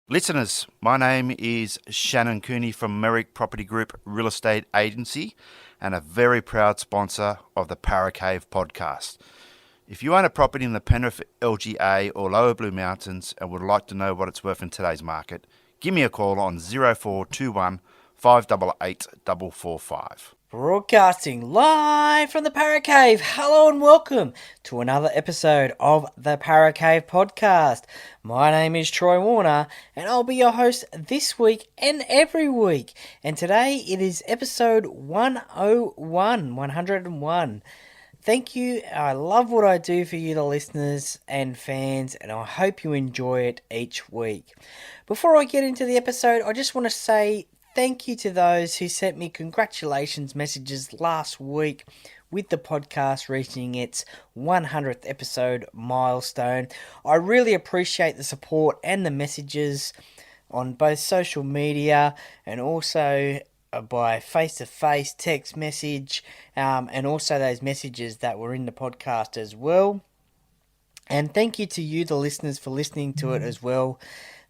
Listeners, my name is Shannon Cooney from Merrick Property Group Real Estate Agency and a very proud sponsor of the Paracave podcast. If you own a property in the Penrith LGA or Lower Blue Mountains and would like to know what it's worth in today's market, give me a call on 0421 588 445. Broadcasting live from the Paracave. Hello and welcome to another episode of the Paracave podcast. My name is Troy Warner and I'll be your host this week and every week. And today it is episode 101. Thank you. I love what I do for you, the listeners and fans, and I hope you enjoy it each week. Before I get into the episode, I just want to say thank you to those who sent me congratulations messages last week with the podcast reaching its 100th episode milestone. I really appreciate the support and the messages on both social media and also by face-to-face text message, and also those messages that were in the podcast as well. And thank you to you, the listeners, for listening to it as well.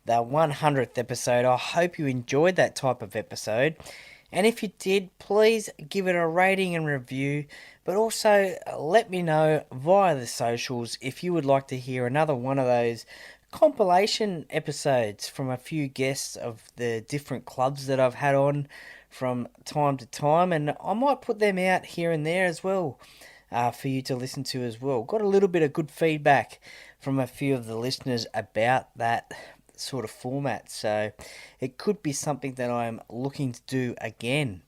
The 100th episode. I hope you enjoyed that type of episode. And if you did, please give it a rating and review. But also let me know via the socials if you would like to hear another one of those compilation episodes from a few guests of the different clubs that I've had on from time to time. And I might put them out here and there as well for you to listen to as well. Got a little bit of good feedback from a few of the listeners about that sort of format, so it could be something that I'm looking to do again.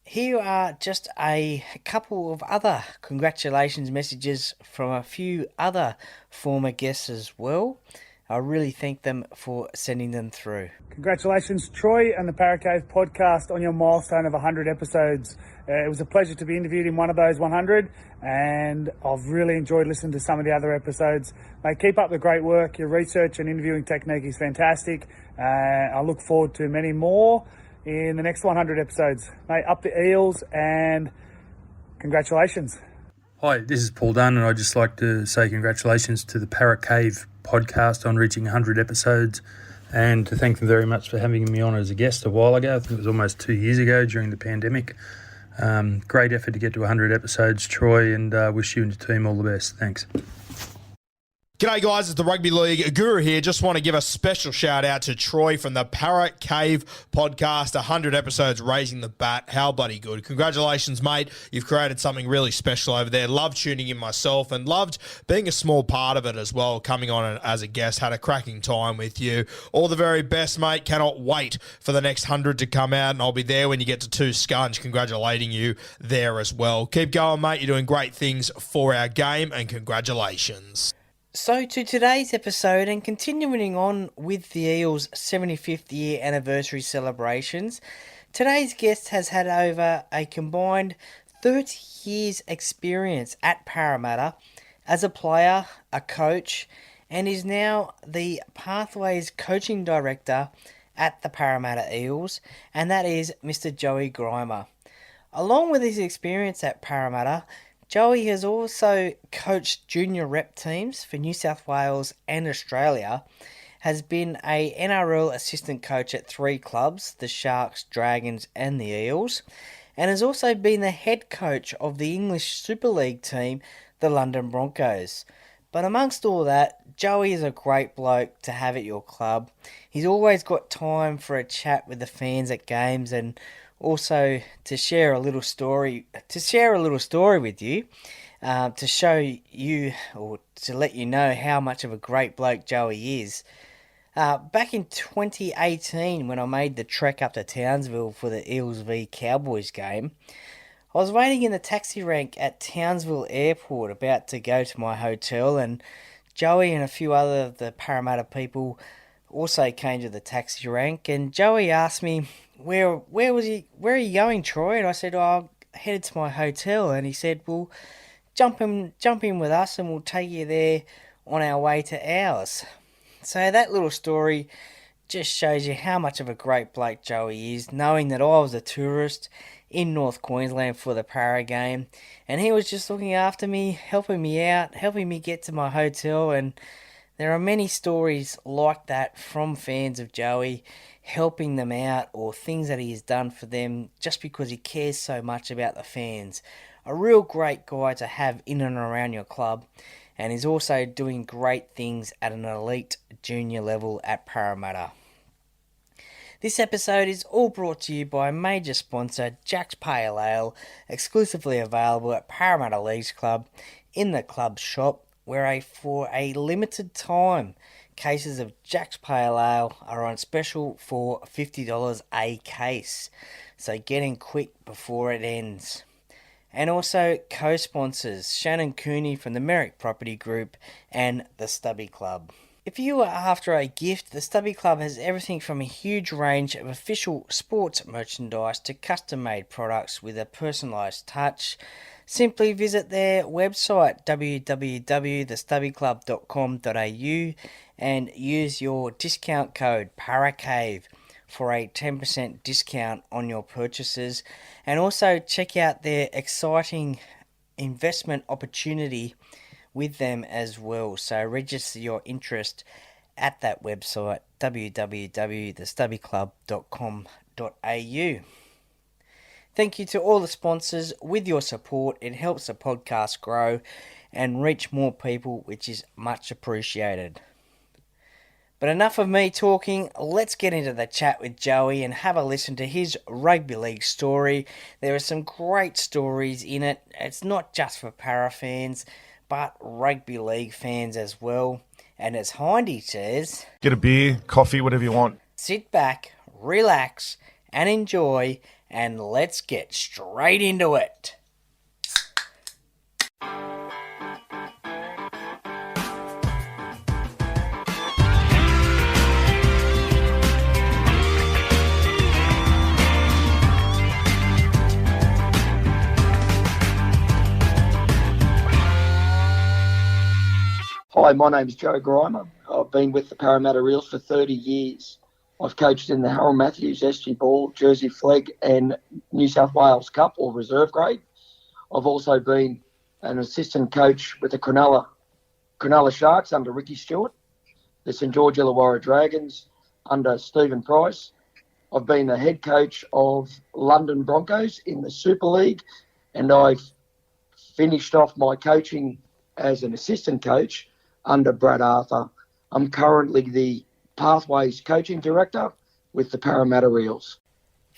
Here are just a couple of other congratulations messages from a few other former guests as well. I really thank them for sending them through. Congratulations, Troy and the Paracave podcast on your milestone of 100 episodes. It was a pleasure to be interviewed in one of those 100, and I've really enjoyed listening to some of the other episodes. Mate, keep up the great work. Your research and interviewing technique is fantastic. I look forward to many more in the next 100 episodes. Mate, up the Eels, and congratulations. Hi, this is Paul Dunn, and I'd just like to say congratulations to the Paracave podcast on reaching 100 episodes, and to thank them very much for having me on as a guest a while ago. I think it was almost 2 years ago during the pandemic. Great effort to get to 100 episodes, Troy, and wish you and the team all the best. Thanks. G'day guys, it's the Rugby League Guru here. Just want to give a special shout out to Troy from the Parrot Cave podcast. 100 episodes raising the bat. How bloody good. Congratulations, mate. You've created something really special over there. Loved tuning in myself and loved being a small part of it as well. Coming on as a guest, had a cracking time with you. All the very best, mate. Cannot wait for the next 100 to come out, and I'll be there when you get to 2 scunch. Congratulating you there as well. Keep going, mate. You're doing great things for our game, and congratulations. So to today's episode, and continuing on with the Eels' 75th year anniversary celebrations, today's guest has had over a combined 30 years experience at Parramatta as a player, a coach, and is now the Pathways Coaching Director at the Parramatta Eels, and that is Mr. Joey Grima. Along with his experience at Parramatta, Joey has also coached junior rep teams for New South Wales and Australia, has been a NRL assistant coach at 3 clubs, the Sharks, Dragons and the Eels, and has also been the head coach of the English Superleague team, the London Broncos. But amongst all that, Joey is a great bloke to have at your club. He's always got time for a chat with the fans at games, and also to share a little story with you, to show you or to let you know how much of a great bloke Joey is. Back in 2018, when I made the trek up to Townsville for the Eels v Cowboys game, I was waiting in the taxi rank at Townsville Airport about to go to my hotel, and Joey and a few other of the Parramatta people also came to the taxi rank, and Joey asked me, where are you going, Troy? And I said, I'm headed to my hotel. And he said, well, jump in with us and we'll take you there on our way to ours. So that little story just shows you how much of a great bloke Joey is, knowing that I was a tourist in North Queensland for the Para game, and he was just looking after me, helping me out, helping me get to my hotel, and There are many stories like that from fans of Joey, helping them out or things that he has done for them just because he cares so much about the fans. A real great guy to have in and around your club, and is also doing great things at an elite junior level at Parramatta. This episode is all brought to you by major sponsor Jack's Pale Ale, exclusively available at Parramatta Leagues Club in the club shop, where for a limited time, cases of Jack's Pale Ale are on special for $50 a case. So get in quick before it ends. And also co-sponsors Shannon Cooney from the Merrick Property Group and the Stubby Club. If you are after a gift, the Stubby Club has everything from a huge range of official sports merchandise to custom-made products with a personalised touch. Simply visit their website www.thestubbyclub.com.au and use your discount code PARACAVE for a 10% discount on your purchases. And also check out their exciting investment opportunity with them as well. So register your interest at that website www.thestubbyclub.com.au. Thank you to all the sponsors. With your support, it helps the podcast grow and reach more people, which is much appreciated. But enough of me talking, let's get into the chat with Joey and have a listen to his rugby league story. There are some great stories in it. It's not just for para fans, but rugby league fans as well. And as Hindy says, get a beer, coffee, whatever you want. Sit back, relax, and enjoy, and let's get straight into it. Hi, my name's Joey Grima. I've been with the Parramatta Eels for 30 years. I've coached in the Harold Matthews, SG Ball, Jersey Flegg and New South Wales Cup or reserve grade. I've also been an assistant coach with the Cronulla Sharks under Ricky Stewart, the St George Illawarra Dragons under Stephen Price. I've been the head coach of London Broncos in the Super League, and I've finished off my coaching as an assistant coach under Brad Arthur. I'm currently the Pathways Coaching Director with the Parramatta Eels.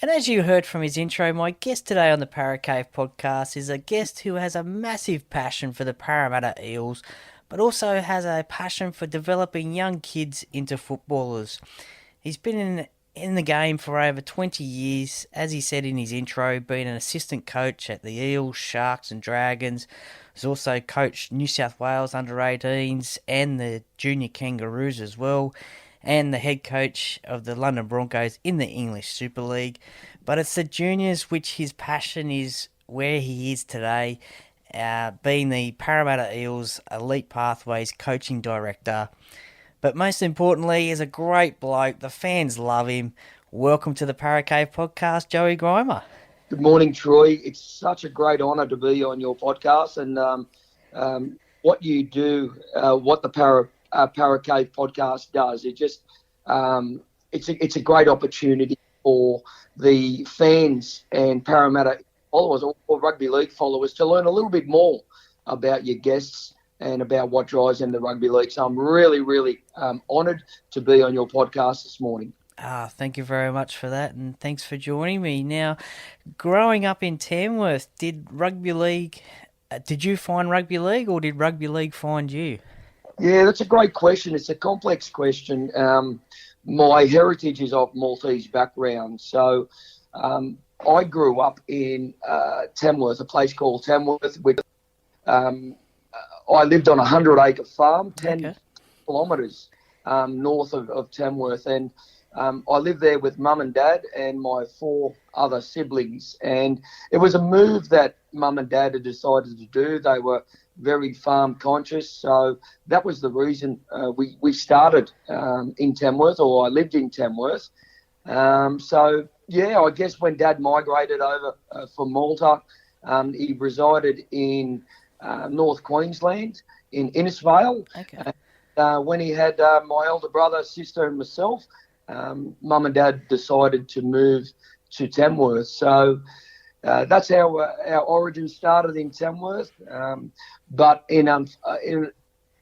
And as you heard from his intro, my guest today on the Paracave podcast is a guest who has a massive passion for the Parramatta Eels, but also has a passion for developing young kids into footballers. He's been in the game for over 20 years, as he said in his intro, being an assistant coach at the Eels, Sharks and Dragons. He's also coached New South Wales under-18s and the Junior Kangaroos as well, and the head coach of the London Broncos in the English Superleague. But it's the juniors which his passion is where he is today, being the Parramatta Eels Elite Pathways Coaching Director. But most importantly, he's a great bloke. The fans love him. Welcome to the Paracave podcast, Joey Grima. Good morning, Troy. It's such a great honour to be on your podcast, and what you do, what the Paracave podcast does, it's a great opportunity for the fans and Parramatta followers or rugby league followers to learn a little bit more about your guests and about what drives them the rugby league. So I'm really, really honoured to be on your podcast this morning. Thank you very much for that, and thanks for joining me. Now, growing up in Tamworth, did you find rugby league, or did rugby league find you? Yeah, that's a great question. It's a complex question. My heritage is of Maltese background, so I grew up in Tamworth, a place called Tamworth, which I lived on a 100-acre farm, 10 kilometres north of Tamworth, and I lived there with Mum and Dad and my 4 other siblings, and it was a move that Mum and Dad had decided to do. They were very farm conscious, so that was the reason we started in Tamworth, or I lived in Tamworth. So yeah, I guess when Dad migrated over from Malta, he resided in North Queensland in Innisfail. Okay. when he had my elder brother, sister, and myself, Mum and Dad decided to move to Tamworth. So that's how our origin started in Tamworth. But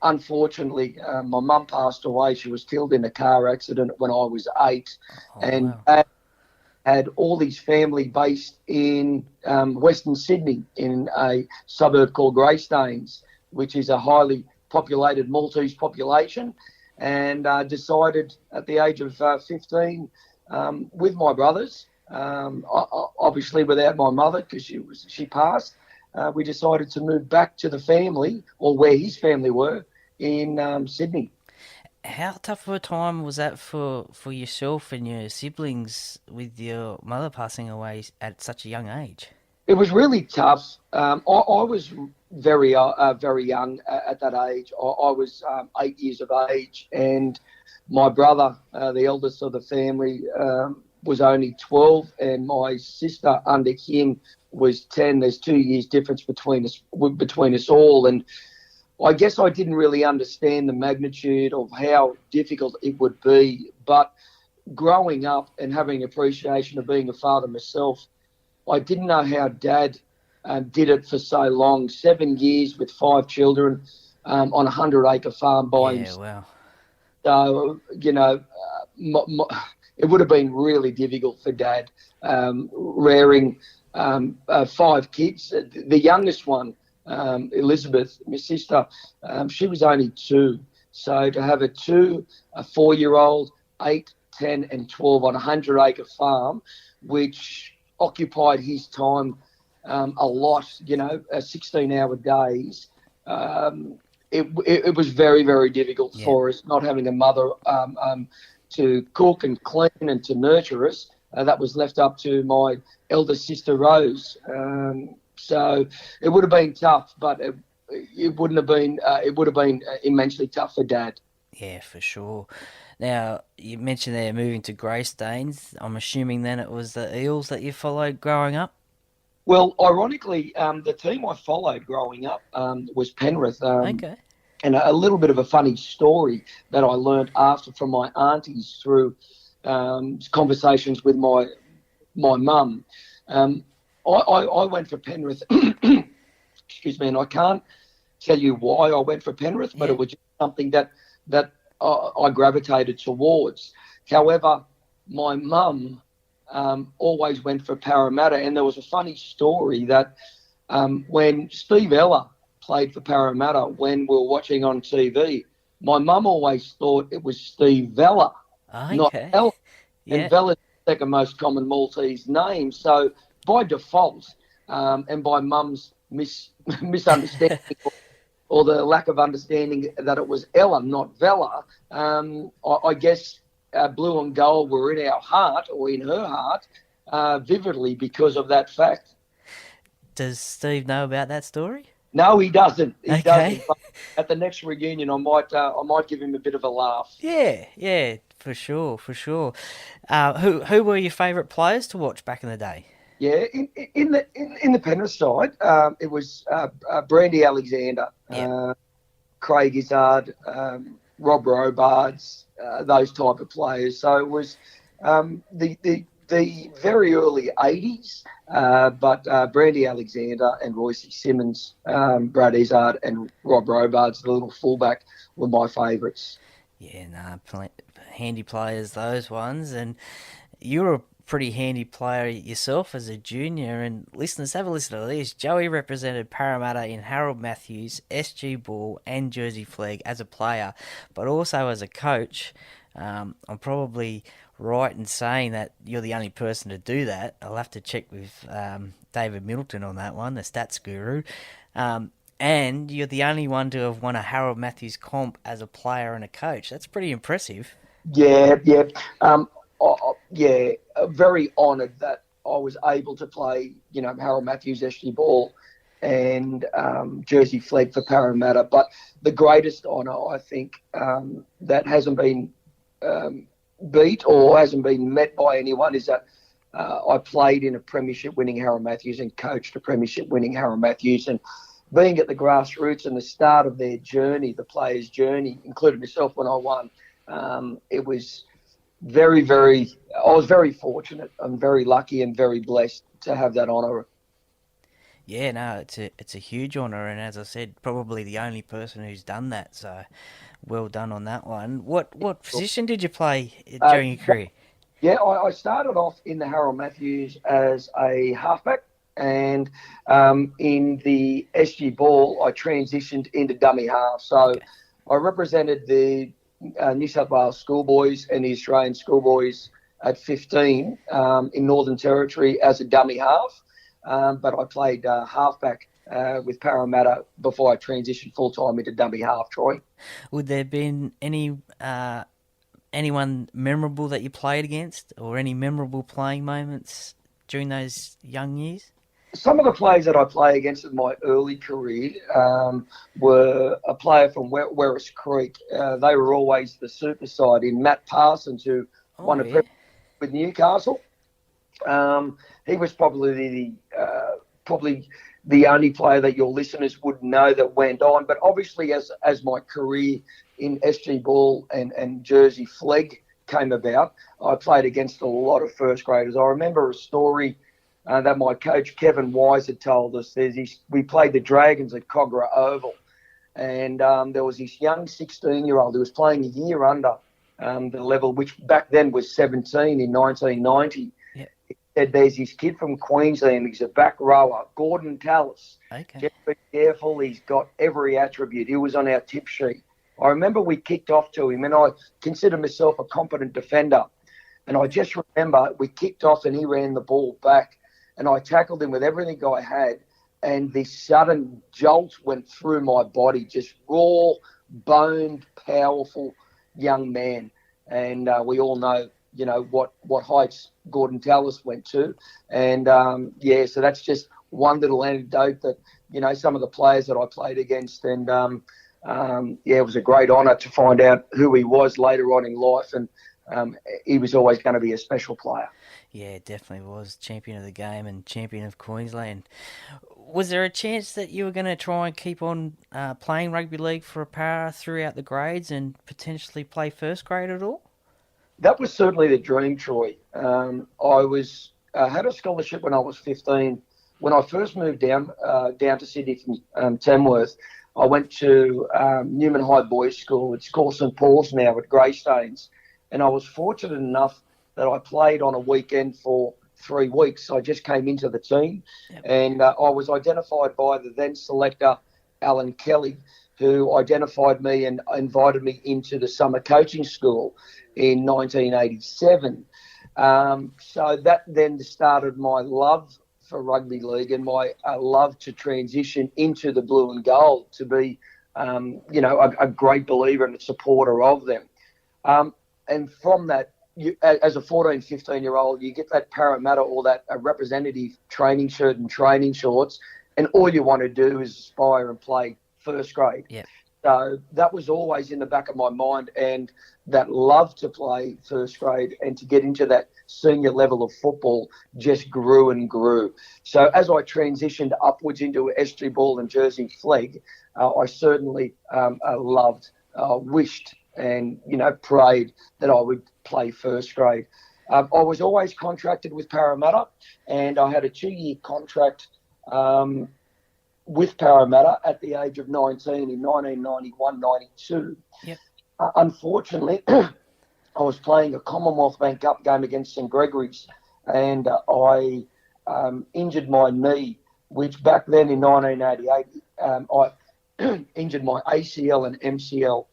unfortunately, my mum passed away. She was killed in a car accident when I was 8. And wow. Dad had all his family based in Western Sydney in a suburb called Greystanes, which is a highly populated Maltese population, and decided at the age of 15 with my brothers, obviously without my mother because she passed, we decided to move back to the family, or where his family were, in Sydney. How tough of a time was that for yourself and your siblings with your mother passing away at such a young age? It was really tough. I was very young at that age. I was 8 years of age, and my brother, the eldest of the family, was only 12, and my sister under him was 10. There's 2 years difference between us all, and I guess I didn't really understand the magnitude of how difficult it would be. But growing up and having appreciation of being a father myself, I didn't know how Dad did it for so long. 7 years with 5 children on a 100-acre farm by himself. Wow. So, it would have been really difficult for Dad, rearing 5 kids. The youngest one, Elizabeth, my sister, she was only 2. So to have a 4-year-old, 8, 10 and 12 on a 100-acre farm, which occupied his time a lot, 16-hour days. It was very, very difficult for us, not having a mother to cook and clean and to nurture us. That was left up to my elder sister, Rose. So it would have been tough, but it wouldn't have been. It would have been immensely tough for Dad. Yeah, for sure. Now, you mentioned they're moving to Greystanes. I'm assuming then it was the Eels that you followed growing up? Well, ironically, the team I followed growing up was Penrith. Okay. And a little bit of a funny story that I learned after from my aunties through conversations with my mum. I went for Penrith, excuse me, and I can't tell you why I went for Penrith, but it was just something that I gravitated towards. However, my mum always went for Parramatta, and there was a funny story that when Steve Ella played for Parramatta, when we were watching on TV, my mum always thought it was Steve Vella, not Ella. Yeah. And Vella's the second most common Maltese name. So by default, and by mum's misunderstanding or the lack of understanding that it was Ella, not Vella, I guess blue and gold were in our heart, or in her heart, vividly because of that fact. Does Steve know about that story? No, he doesn't. He doesn't. But at the next reunion, I might give him a bit of a laugh. Yeah, for sure. Who were your favourite players to watch back in the day? Yeah, in the Penrith side, it was Brandy Alexander, Craig Izzard, Rob Robards, those type of players. So it was the very early 80s, but Brandy Alexander and Royce Simmons, Brad Izzard and Rob Robards, the little fullback, were my favourites. Yeah, handy players, those ones. And you were a pretty handy player yourself as a junior. And listeners, have a listen to this. Joey represented Parramatta in Harold Matthews, SG Ball and Jersey Flegg as a player, but also as a coach. I'm probably right in saying that you're the only person to do that. I'll have to check with David Middleton on that one, the stats guru. And you're the only one to have won a Harold Matthews comp as a player and a coach. That's pretty impressive. Yeah. Very honoured that I was able to play, Harold Matthews, SG Ball and Jersey Flegg for Parramatta. But the greatest honour, I think, that hasn't been beat or hasn't been met by anyone is that I played in a premiership winning Harold Matthews and coached a premiership winning Harold Matthews. And being at the grassroots and the start of their journey, the players' journey, including myself when I won, it was I was very fortunate. I'm very lucky and very blessed to have that honour. Yeah, no, it's a huge honour, and as I said, probably the only person who's done that. So, well done on that one. What position did you play during your career? Yeah, I started off in the Harold Matthews as a halfback, and in the SG Ball, I transitioned into dummy half. So Okay. I represented the New South Wales schoolboys and the Australian schoolboys at 15 in Northern Territory as a dummy half, but I played halfback with Parramatta before I transitioned full-time into dummy half, Troy. Would there been anyone memorable that you played against, or any memorable playing moments during those young years? Some of the players that I played against in my early career were a player from Werris Creek. They were always the super side in Matt Parsons, who won a Yeah. premiership with Newcastle. He was probably the only player that your listeners would know that went on. But obviously, as my career in SG Ball and Jersey Flegg came about, I played against a lot of first graders. I remember a story that my coach Kevin Wise had told us. We played the Dragons at Cogra Oval, and there was this young 16-year-old who was playing a year under the level, which back then was 17 in 1990. Yeah. He said, there's this kid from Queensland, he's a back rower, Gordon Tallis. Okay. Just be careful, he's got every attribute. He was on our tip sheet. I remember we kicked off to him, and I consider myself a competent defender. And I just remember we kicked off and he ran the ball back, and I tackled him with everything I had, and this sudden jolt went through my body, just raw, boned, powerful young man. And we all know, what heights Gordon Tallis went to. And, so that's just one little anecdote that, some of the players that I played against. And, it was a great honour to find out who he was later on in life. And he was always going to be a special player. Yeah, definitely was champion of the game and champion of Queensland. Was there a chance that you were going to try and keep on playing rugby league for a para throughout the grades and potentially play first grade at all? That was certainly the dream, Troy. I had a scholarship when I was 15. When I first moved down to Sydney from Tamworth, I went to Newman High Boys School. It's called St Paul's now at Greystanes. And I was fortunate enough that I played on a weekend for 3 weeks. I just came into the team. Yep. And I was identified by the then selector, Alan Kelly, who identified me and invited me into the summer coaching school in 1987. So that then started my love for rugby league and my love to transition into the blue and gold, to be, a great believer and a supporter of them. And from that, as a 14, 15-year-old, you get that Parramatta or that representative training shirt and training shorts, and all you want to do is aspire and play first grade. Yeah. So that was always in the back of my mind, and that love to play first grade and to get into that senior level of football just grew and grew. So as I transitioned upwards into SG Ball and Jersey Flegg, I certainly wished and, prayed that I would play first grade. I was always contracted with Parramatta, and I had a 2-year contract with Parramatta at the age of 19 in 1991-92. Yep. Unfortunately, I was playing a Commonwealth Bank Cup game against St Gregory's, and I injured my knee, which back then in 1988, I injured my ACL and MCL.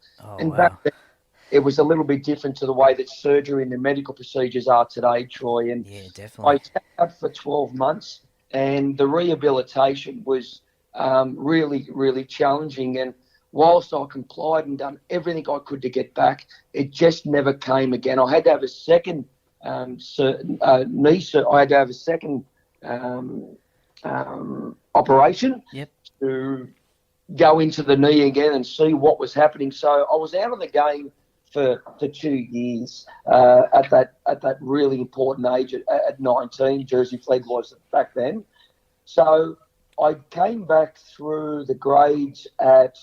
Back then, it was a little bit different to the way that surgery and the medical procedures are today, Troy. And yeah, definitely. I stayed out for 12 months, and the rehabilitation was really, really challenging. And whilst I complied and done everything I could to get back, it just never came again. I had to have a second operation. Yep. To go into the knee again and see what was happening. So I was out of the game for 2 years at that really important age at 19. Jersey Flegg was back then. So I came back through the grades at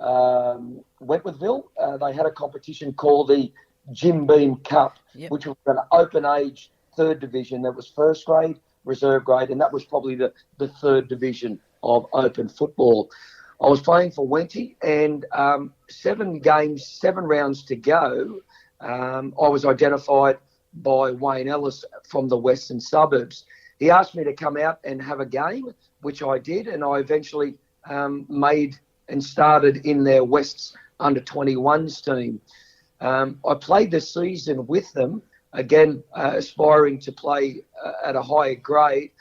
Wentworthville. They had a competition called the Jim Beam Cup, which was an open age third division. That was first grade, reserve grade, and that was probably the third division of open football. I was playing for Wenty, and 7 games, 7 rounds to go, I was identified by Wayne Ellis from the western suburbs. He asked me to come out and have a game, which I did, and I eventually made and started in their West's under-21s team. I played the season with them, again, aspiring to play at a higher grade,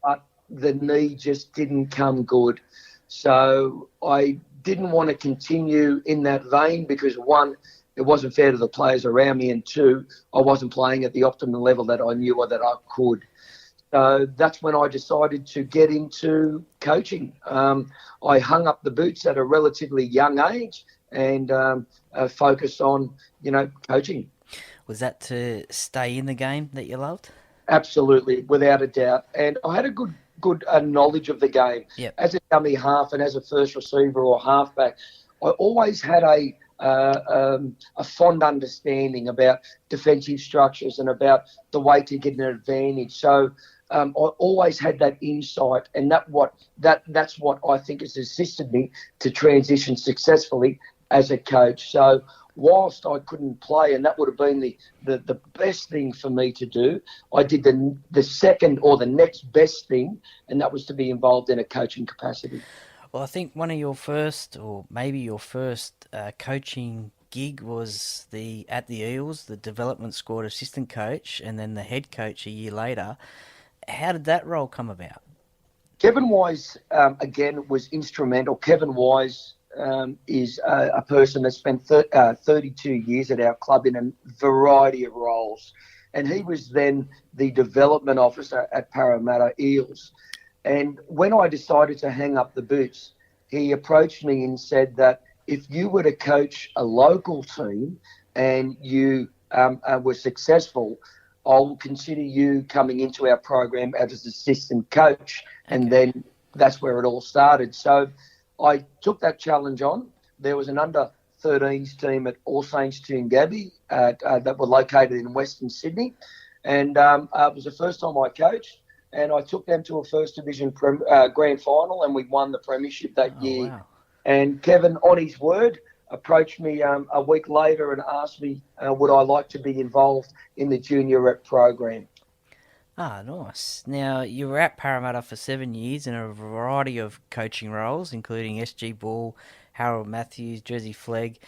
but the knee just didn't come good. So I didn't want to continue in that vein because, one, it wasn't fair to the players around me, and 2, I wasn't playing at the optimum level that I knew or that I could. So that's when I decided to get into coaching. I hung up the boots at a relatively young age and focused on, coaching. Was that to stay in the game that you loved? Absolutely, without a doubt. And I had a good knowledge of the game. As a dummy half and as a first receiver or halfback, I always had a fond understanding about defensive structures and about the way to get an advantage. So I always had that insight, and that's what I think has assisted me to transition successfully as a coach. So whilst I couldn't play, and that would have been the best thing for me to do, I did the second or the next best thing, and that was to be involved in a coaching capacity. Well, I think one of your first, or maybe your first coaching gig was at the Eels, the development squad assistant coach, and then the head coach a year later. How did that role come about? Kevin Wise, again, was instrumental. Kevin Wise is a person that spent 32 years at our club in a variety of roles. And he was then the development officer at Parramatta Eels. And when I decided to hang up the boots, he approached me and said that if you were to coach a local team and you were successful, I'll consider you coming into our program as an assistant coach. And then that's where it all started. So I took that challenge on. There was an under-13s team at All Saints Toongabbie that were located in Western Sydney. And it was the first time I coached. And I took them to a First Division grand final, and we won the premiership that year. Wow. And Kevin, on his word, approached me a week later and asked me would I like to be involved in the junior rep program. Ah, nice. Now, you were at Parramatta for 7 years in a variety of coaching roles, including SG Ball, Harold Matthews, Jersey Flegg,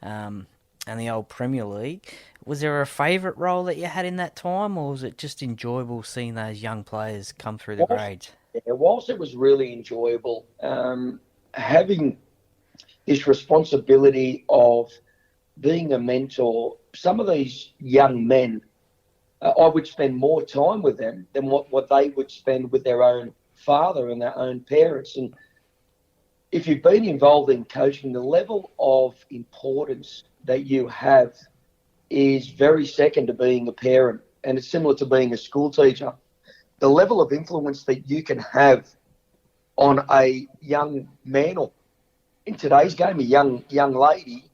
and the old Premier League. Was there a favourite role that you had in that time, or was it just enjoyable seeing those young players come through the grades? Yeah, whilst it was really enjoyable, having this responsibility of being a mentor, some of these young men, I would spend more time with them than what they would spend with their own father and their own parents. And if you've been involved in coaching, the level of importance that you have is very second to being a parent, and it's similar to being a school teacher. The level of influence that you can have on a young man, or in today's game, a young lady,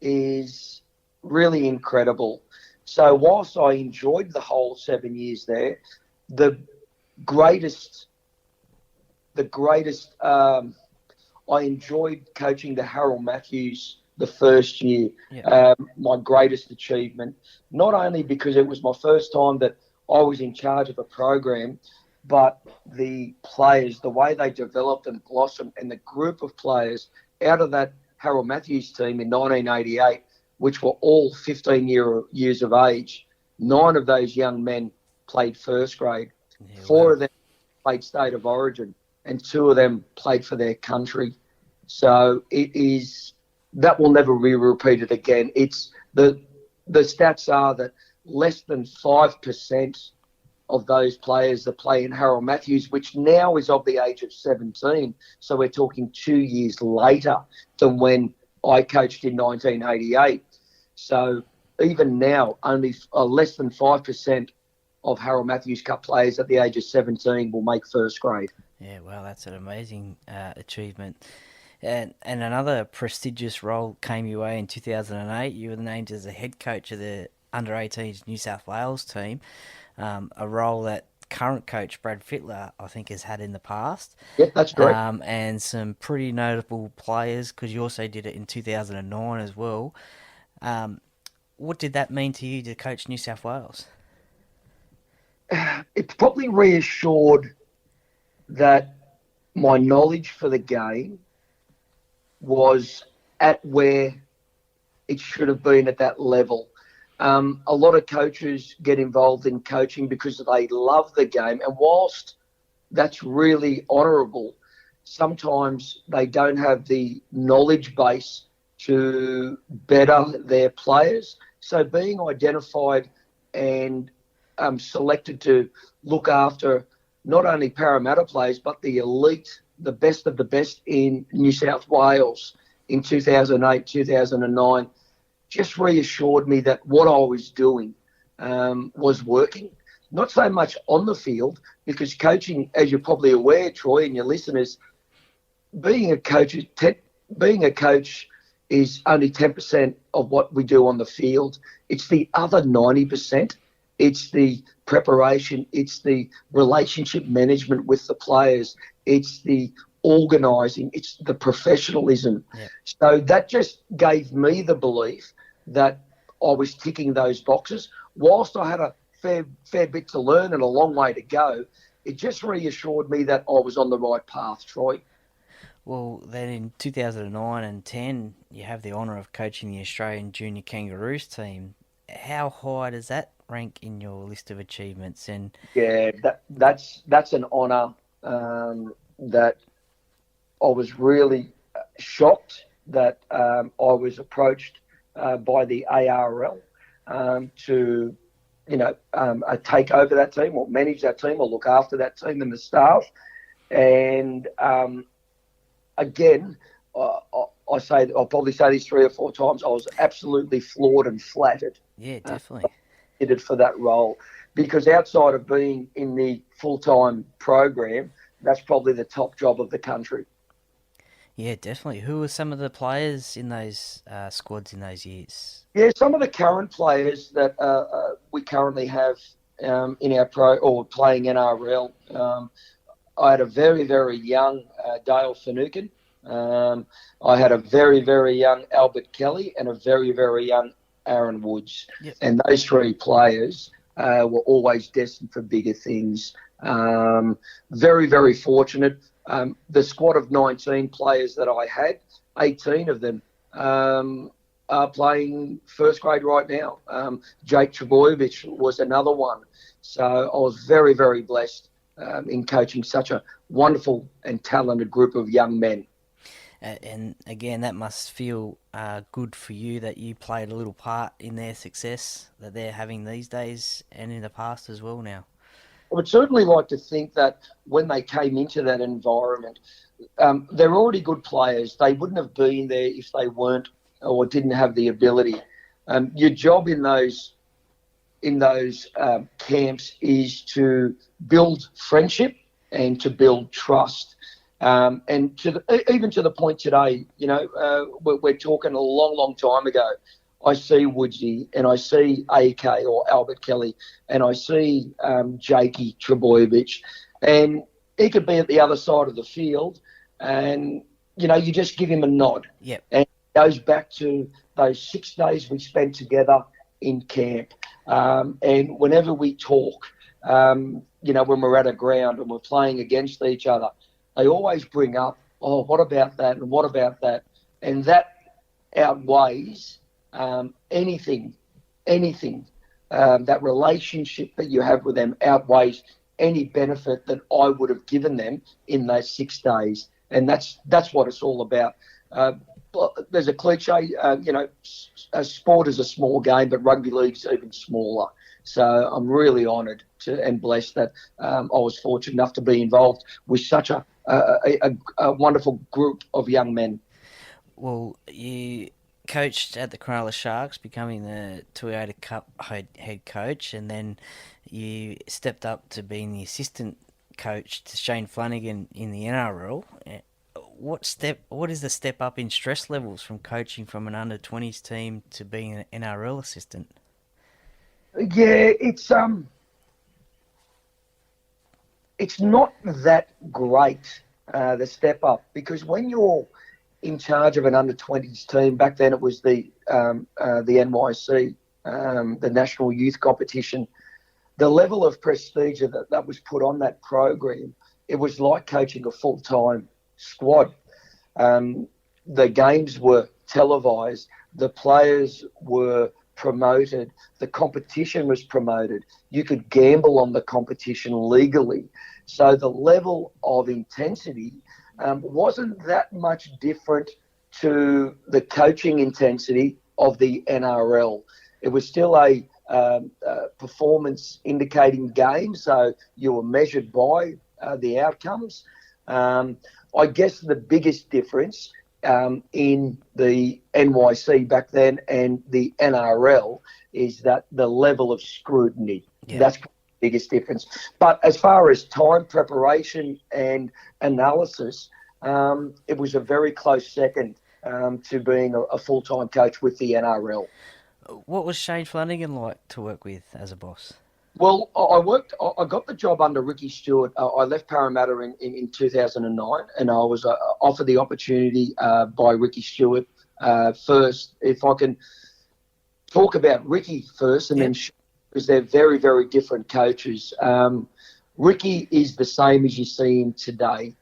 is really incredible. So whilst I enjoyed the whole 7 years there, the greatest I enjoyed coaching the Harold Matthews the first year. My greatest achievement, not only because it was my first time that I was in charge of a program, but the players, the way they developed and blossomed, and the group of players out of that Harold Matthews team in 1988, which were all 15 years of age. 9 of those young men played first grade. 4 of them played state of origin, and 2 of them played for their country. So that will never be repeated again. It's the stats are that less than 5% of those players that play in Harold Matthews, which now is of the age of 17, so we're talking 2 years later than when I coached in 1988. So even now, only less than 5% of Harold Matthews Cup players at the age of 17 will make first grade. Yeah, well, that's an amazing achievement. And another prestigious role came your way in 2008. You were named as the head coach of the under-18s New South Wales team, a role that current coach Brad Fittler, I think, has had in the past. Yep, that's correct. And some pretty notable players, because you also did it in 2009 as well. What did that mean to you to coach New South Wales? It's probably reassured that my knowledge for the game was at where it should have been at that level. A lot of coaches get involved in coaching because they love the game, and whilst that's really honourable, sometimes they don't have the knowledge base to better their players. So being identified and selected to look after not only Parramatta players, but the elite, the best of the best in New South Wales in 2008, 2009, just reassured me that what I was doing was working. Not so much on the field, because coaching, as you're probably aware, Troy, and your listeners, being a coach is only 10% of what we do on the field. It's the other 90%. It's the preparation. It's the relationship management with the players. It's the organising. It's the professionalism. Yeah. So that just gave me the belief that I was ticking those boxes. Whilst I had a fair bit to learn and a long way to go, it just reassured me that I was on the right path, Troy. Well, then in 2009 and 10, you have the honour of coaching the Australian Junior Kangaroos team. How high does that rank in your list of achievements? And Yeah, that's an honour that I was really shocked that I was approached by the ARL to, take over that team or manage that team or look after that team and the staff. And again, I'll probably say this 3 or 4 times. I was absolutely floored and flattered. yeah, definitely. For that role, because outside of being in the full-time program, that's probably the top job of the country. Yeah, definitely. Who were some of the players in those squads in those years? Yeah, some of the current players that we currently have in our pro or playing NRL. I had a very, very young Dale Finucane. I had a very, very young Albert Kelly and a very, very young Aaron Woods. Yep. And those 3 players were always destined for bigger things. Very, very fortunate. The squad of 19 players that I had, 18 of them are playing first grade right now. Jake Trebojevic was another one. So I was very, very blessed in coaching such a wonderful and talented group of young men. And again, that must feel good for you that you played a little part in their success that they're having these days and in the past as well now. I would certainly like to think that when they came into that environment, they're already good players. They wouldn't have been there if they weren't or didn't have the ability. Your job in those camps is to build friendship and to build trust. And even to the point today, we're talking a long, long time ago. I see Woodsy and I see AK or Albert Kelly and I see Jakey Trebojevic, and he could be at the other side of the field, and you just give him a nod. Yep. And it goes back to those 6 days we spent together in camp, and whenever we talk, when we're at a ground and we're playing against each other, they always bring up, oh, what about that and what about that? And that outweighs anything. That relationship that you have with them outweighs any benefit that I would have given them in those 6 days. And that's what it's all about. There's a cliche, a sport is a small game, but rugby league's even smaller. So I'm really honoured and blessed that I was fortunate enough to be involved with such a wonderful group of young men. Well, you coached at the Cronulla Sharks, becoming the Toyota Cup head coach, and then you stepped up to being the assistant coached Shane Flanagan in the NRL. What is the step up in stress levels from coaching from an under-20s team to being an NRL assistant? Yeah, it's not that great, the step up, because when you're in charge of an under-20s team, back then it was the NYC, the National Youth Competition, the level of prestige that was put on that program, it was like coaching a full-time squad. The games were televised, the players were promoted, the competition was promoted. You could gamble on the competition legally. So the level of intensity wasn't that much different to the coaching intensity of the NRL. It was still a performance indicating game, so you were measured by the outcomes. I guess the biggest difference in the NYC back then and the NRL is that the level of scrutiny. Yeah. That's the biggest difference. But as far as time, preparation and analysis, it was a very close second to being a full-time coach with the NRL. What was Shane Flanagan like to work with as a boss? Well, I got the job under Ricky Stewart. I left Parramatta in 2009, and I was offered the opportunity by Ricky Stewart first. If I can talk about Ricky first, and then because they're very, very different coaches. Ricky is the same as you see him today.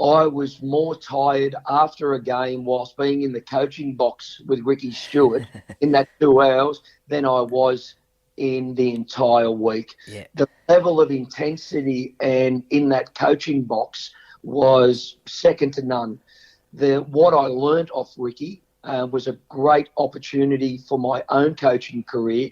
I was more tired after a game whilst being in the coaching box with Ricky Stewart in that 2 hours than I was in the entire week. Yeah. The level of intensity and in that coaching box was second to none. What I learned off Ricky was a great opportunity for my own coaching career.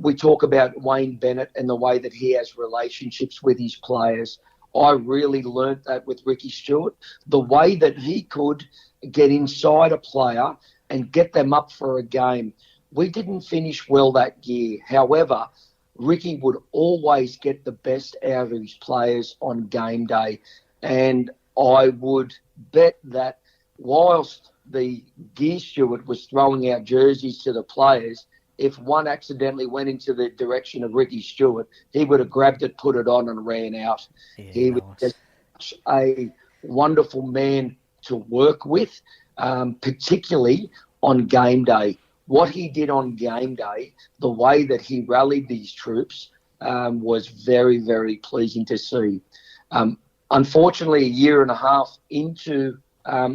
We talk about Wayne Bennett and the way that he has relationships with his players. I really learnt that with Ricky Stewart. The way that he could get inside a player and get them up for a game. We didn't finish well that year. However, Ricky would always get the best out of his players on game day. And I would bet that whilst the gear steward was throwing out jerseys to the players, if one accidentally went into the direction of Ricky Stewart, he would have grabbed it, put it on and ran out. Yeah, he was just such a wonderful man to work with, particularly on game day. What he did on game day, the way that he rallied these troops was very, very pleasing to see. Unfortunately, a year and a half into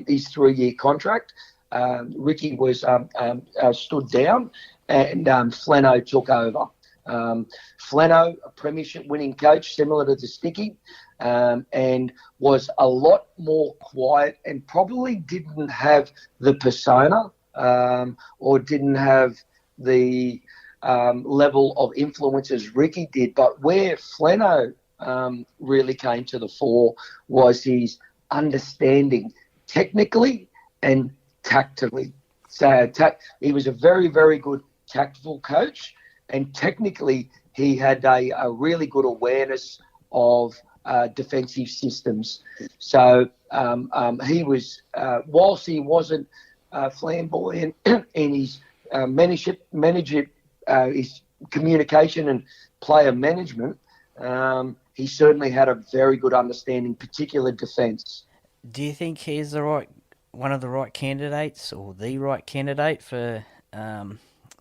his 3-year contract, Ricky was stood down and Flano took over. Flano, a premiership winning coach, similar to the Sticky, and was a lot more quiet and probably didn't have the persona or didn't have the level of influence as Ricky did. But where Flano really came to the fore was his understanding technically and tactically. So he was a very, very good tactical coach, and technically he had a really good awareness of defensive systems. So he was, whilst he wasn't flamboyant in his his communication and player management, he certainly had a very good understanding, particular defence. Do you think he's one of the right candidates, or the right candidate for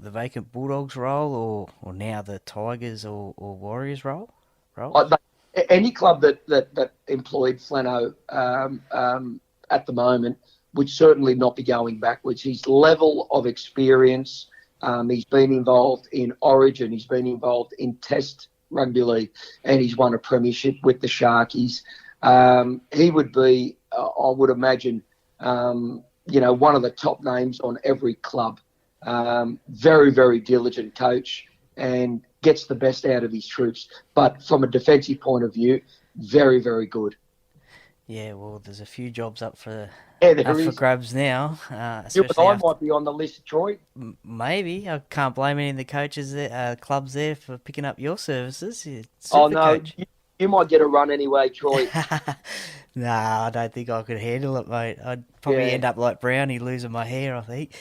the vacant Bulldogs role, or now the Tigers or Warriors role? Any club that employed Flano at the moment would certainly not be going backwards. His level of experience, he's been involved in Origin, he's been involved in Test Rugby League, and he's won a premiership with the Sharkies. He would be, I would imagine, one of the top names on every club. Very, very diligent coach and gets the best out of his troops. But from a defensive point of view, very, very good. Yeah, well, there's a few jobs up for for grabs now. You and I might be on the list, Troy. Maybe. I can't blame any of the coaches, clubs there for picking up your services. Oh, no. You might get a run anyway, Troy. Nah, I don't think I could handle it, mate. I'd probably Yeah. end up like Brownie, losing my hair, I think.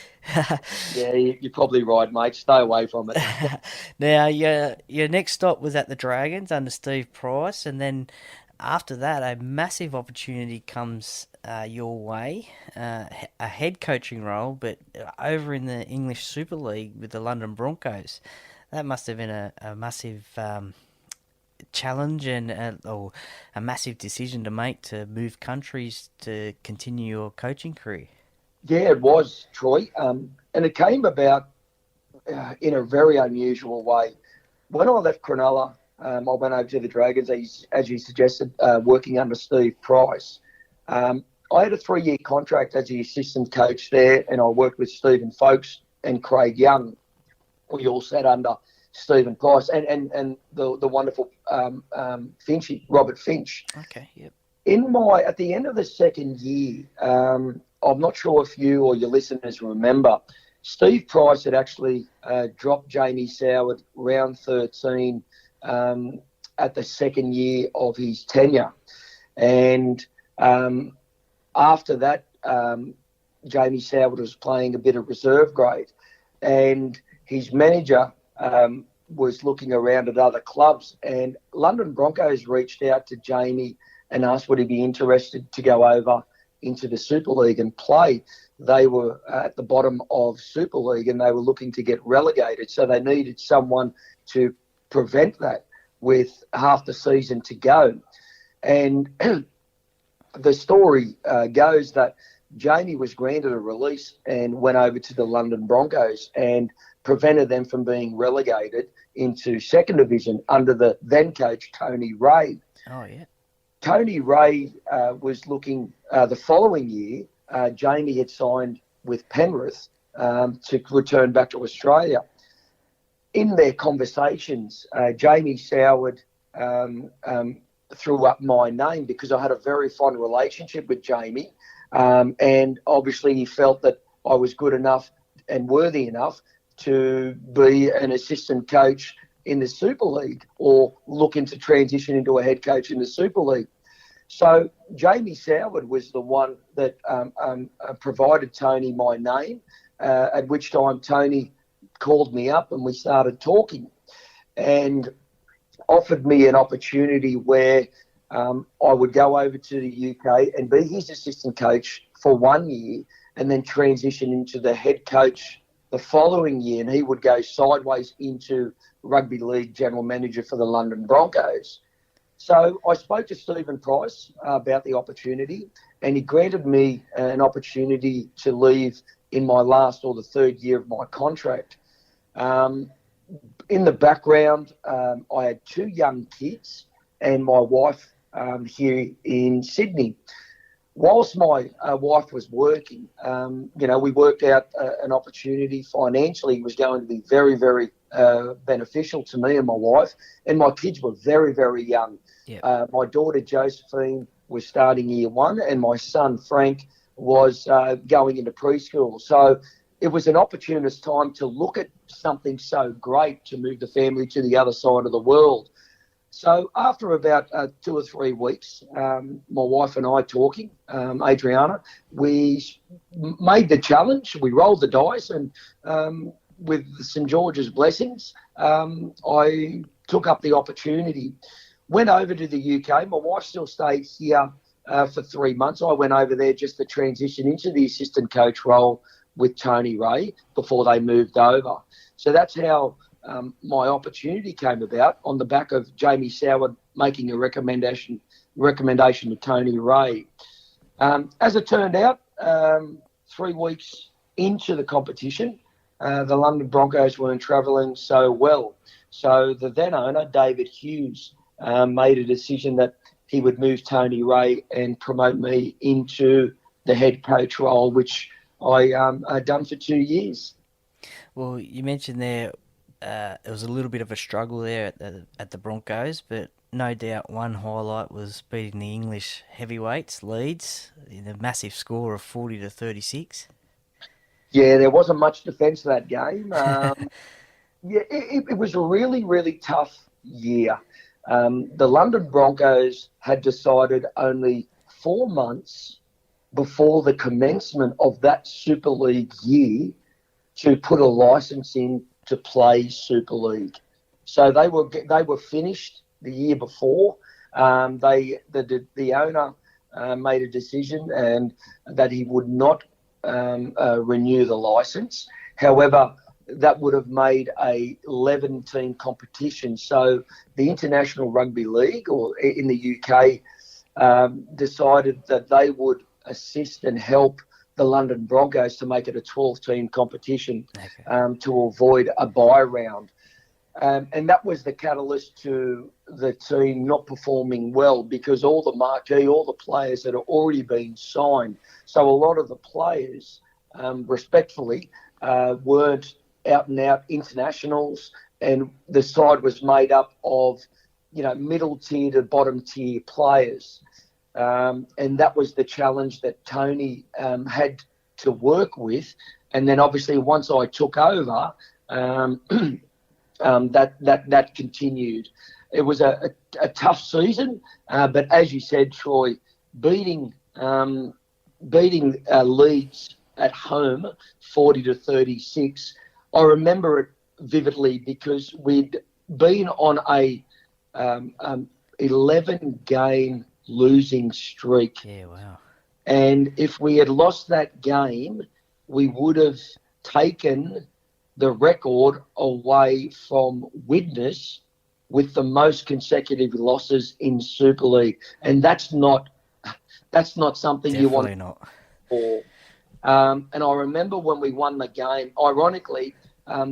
Yeah, you're probably right, mate. Stay away from it. Now, your next stop was at the Dragons under Steve Price, and then after that, a massive opportunity comes your way, a head coaching role, but over in the English Super League with the London Broncos. That must have been a massive challenge and or a massive decision to make to move countries to continue your coaching career. Yeah, it was, Troy. And it came about in a very unusual way. When I left Cronulla, I went over to the Dragons, as you suggested, working under Steve Price. I had a 3-year contract as the assistant coach there, and I worked with Stephen Folkes and Craig Young. We all sat under Stephen Price and the wonderful Finchy, Robert Finch. Okay, yep. At the end of the second year, I'm not sure if you or your listeners remember, Steve Price had actually dropped Jamie Soward round 13 at the second year of his tenure. And after that, Jamie Soward was playing a bit of reserve grade. And his manager was looking around at other clubs. And London Broncos reached out to Jamie and asked would he be interested to go over into the Super League and play. They were at the bottom of Super League and they were looking to get relegated. So they needed someone to prevent that with half the season to go. And the story goes that Jamie was granted a release and went over to the London Broncos and prevented them from being relegated into second division under the then coach Tony Ray. Oh, yeah. Tony Ray was looking the following year. Jamie had signed with Penrith to return back to Australia. In their conversations, Jamie Soward threw up my name because I had a very fond relationship with Jamie. And obviously he felt that I was good enough and worthy enough to be an assistant coach in the Super League or looking to transition into a head coach in the Super League. So Jamie Soward was the one that provided Tony my name, at which time Tony called me up and we started talking and offered me an opportunity where I would go over to the UK and be his assistant coach for 1 year and then transition into the head coach the following year, and he would go sideways into rugby league general manager for the London Broncos. So I spoke to Stephen Price about the opportunity, and he granted me an opportunity to leave in my last or the third year of my contract. In the background, I had 2 young kids and my wife here in Sydney. Whilst my wife was working, we worked out an opportunity financially. It was going to be very, very beneficial to me and my wife. And my kids were very, very young. Yep. My daughter Josephine was starting year 1 and my son Frank was going into preschool. So it was an opportunist time to look at something so great to move the family to the other side of the world. So after about 2 or 3 weeks, my wife and I talking, Adriana, we made the challenge. We rolled the dice and with St George's blessings, I took up the opportunity. Went over to the UK. My wife still stayed here for 3 months. I went over there just to transition into the assistant coach role with Tony Ray before they moved over. So that's how my opportunity came about on the back of Jamie Soward making a recommendation to Tony Ray. As it turned out, 3 weeks into the competition, the London Broncos weren't travelling so well. So the then owner, David Hughes, made a decision that he would move Tony Ray and promote me into the head coach role, which I done for 2 years. Well, you mentioned there it was a little bit of a struggle there at the Broncos, but no doubt one highlight was beating the English heavyweights, Leeds, in a massive score of 40-36. Yeah, there wasn't much defence that game. It was a really, really tough year. The London Broncos had decided only 4 months before the commencement of that Super League year to put a license in to play Super League. So they were finished the year before. The owner made a decision and that he would not renew the license. However, that would have made a 11-team competition. So the International Rugby League, or in the UK, decided that they would assist and help the London Broncos to make it a 12-team competition to avoid a bye round. And that was the catalyst to the team not performing well, because all the players had already been signed. So a lot of the players, respectfully, weren't out-and-out internationals, and the side was made up of, middle-tier to bottom-tier players. And that was the challenge that Tony had to work with. And then obviously once I took over, that continued. It was a tough season, but as you said, Troy, beating Leeds at home 40-36, I remember it vividly because we'd been on a 11-game losing streak. Yeah, wow. And if we had lost that game, we would have taken the record away from Widnes with the most consecutive losses in Super League. And that's not something Definitely you want not. for. And I remember when we won the game, ironically,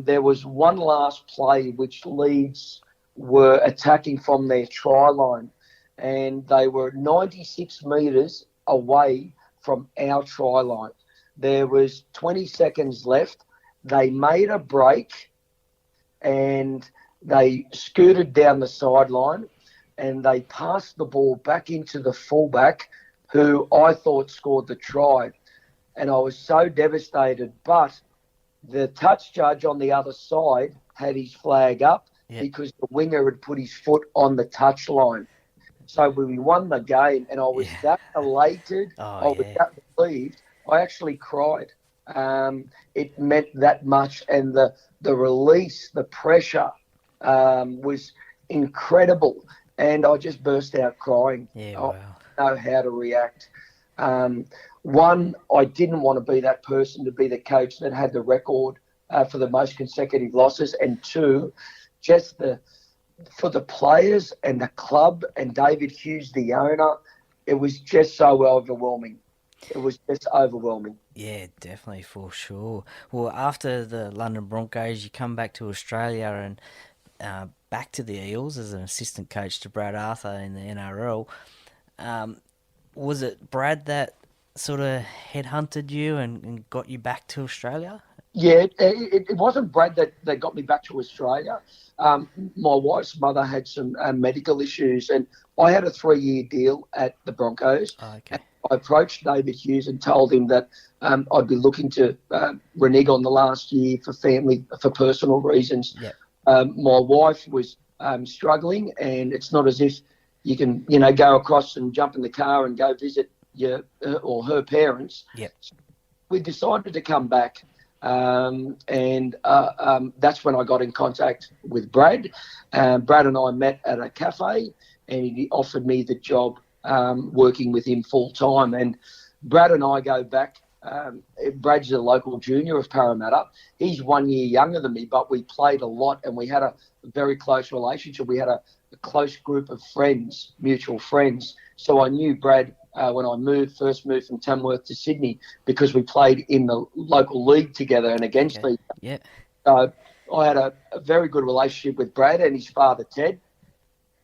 there was one last play which Leeds were attacking from their try line, and they were 96 metres away from our try line. There was 20 seconds left. They made a break and they scooted down the sideline and they passed the ball back into the fullback, who I thought scored the try. And I was so devastated, but the touch judge on the other side had his flag up because the winger had put his foot on the touch line. So when we won the game, and I was that elated, I was that relieved, I actually cried. It meant that much, and the release, the pressure was incredible, and I just burst out crying. Yeah, wow. I didn't know how to react. One, I didn't want to be that person to be the coach that had the record for the most consecutive losses, and two, just for the players and the club and David Hughes, the owner, it was just so overwhelming. It was just overwhelming. Yeah, definitely, for sure. Well, after the London Broncos, you come back to Australia and back to the Eels as an assistant coach to Brad Arthur in the NRL. Was it Brad that sort of headhunted you and got you back to Australia? Yeah, it wasn't Brad that got me back to Australia. My wife's mother had some medical issues, and I had a 3-year deal at the Broncos. Oh, okay. I approached David Hughes and told him that I'd be looking to renege on the last year for personal reasons. Yep. My wife was struggling, and it's not as if you can, go across and jump in the car and go visit her parents. Yep. We decided to come back. And that's when I got in contact with Brad. Brad and I met at a cafe, and he offered me the job working with him full time. And Brad and I go back. Brad's a local junior of Parramatta. He's 1 year younger than me, but we played a lot, and we had a very close relationship. We had a close group of friends, mutual friends. So I knew Brad when I first moved from Tamworth to Sydney, because we played in the local league together and against each other. Yeah. So I had a very good relationship with Brad and his father, Ted.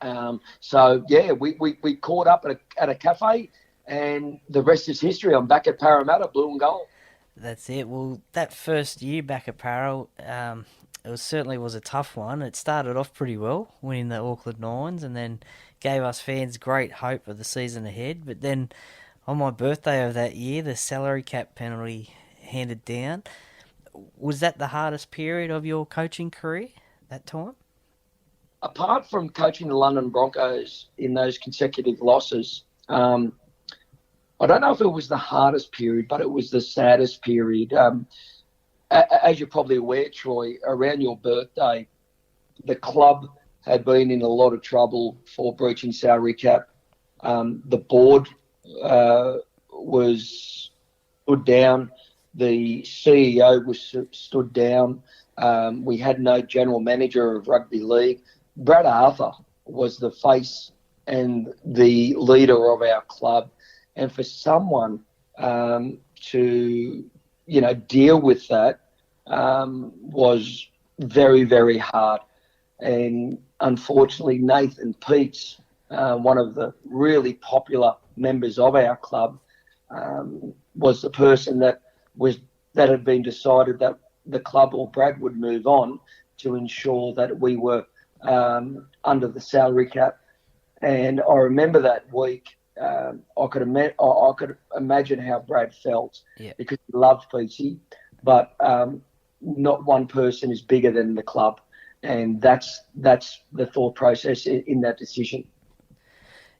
We caught up at a cafe, and the rest is history. I'm back at Parramatta, blue and gold. That's it. Well, that first year back at Parra, it certainly was a tough one. It started off pretty well, winning the Auckland Nines, and then gave us fans great hope of the season ahead. But then on my birthday of that year, the salary cap penalty handed down. Was that the hardest period of your coaching career, that time? apart from coaching the London Broncos in those consecutive losses, I don't know if it was the hardest period, but it was the saddest period. As you're probably aware, Troy, around your birthday, the club had been in a lot of trouble for breaching salary cap. The board was stood down. The CEO was stood down. We had no general manager of rugby league. Brad Arthur was the face and the leader of our club. And for someone to, deal with that was very, very hard. And unfortunately, Nathan Peets, one of the really popular members of our club, was the person that had been decided that the club or Brad would move on to ensure that we were under the salary cap. And I remember that week. I could imagine how Brad felt because he loved Peatsy, but not one person is bigger than the club, and that's the thought process in that decision.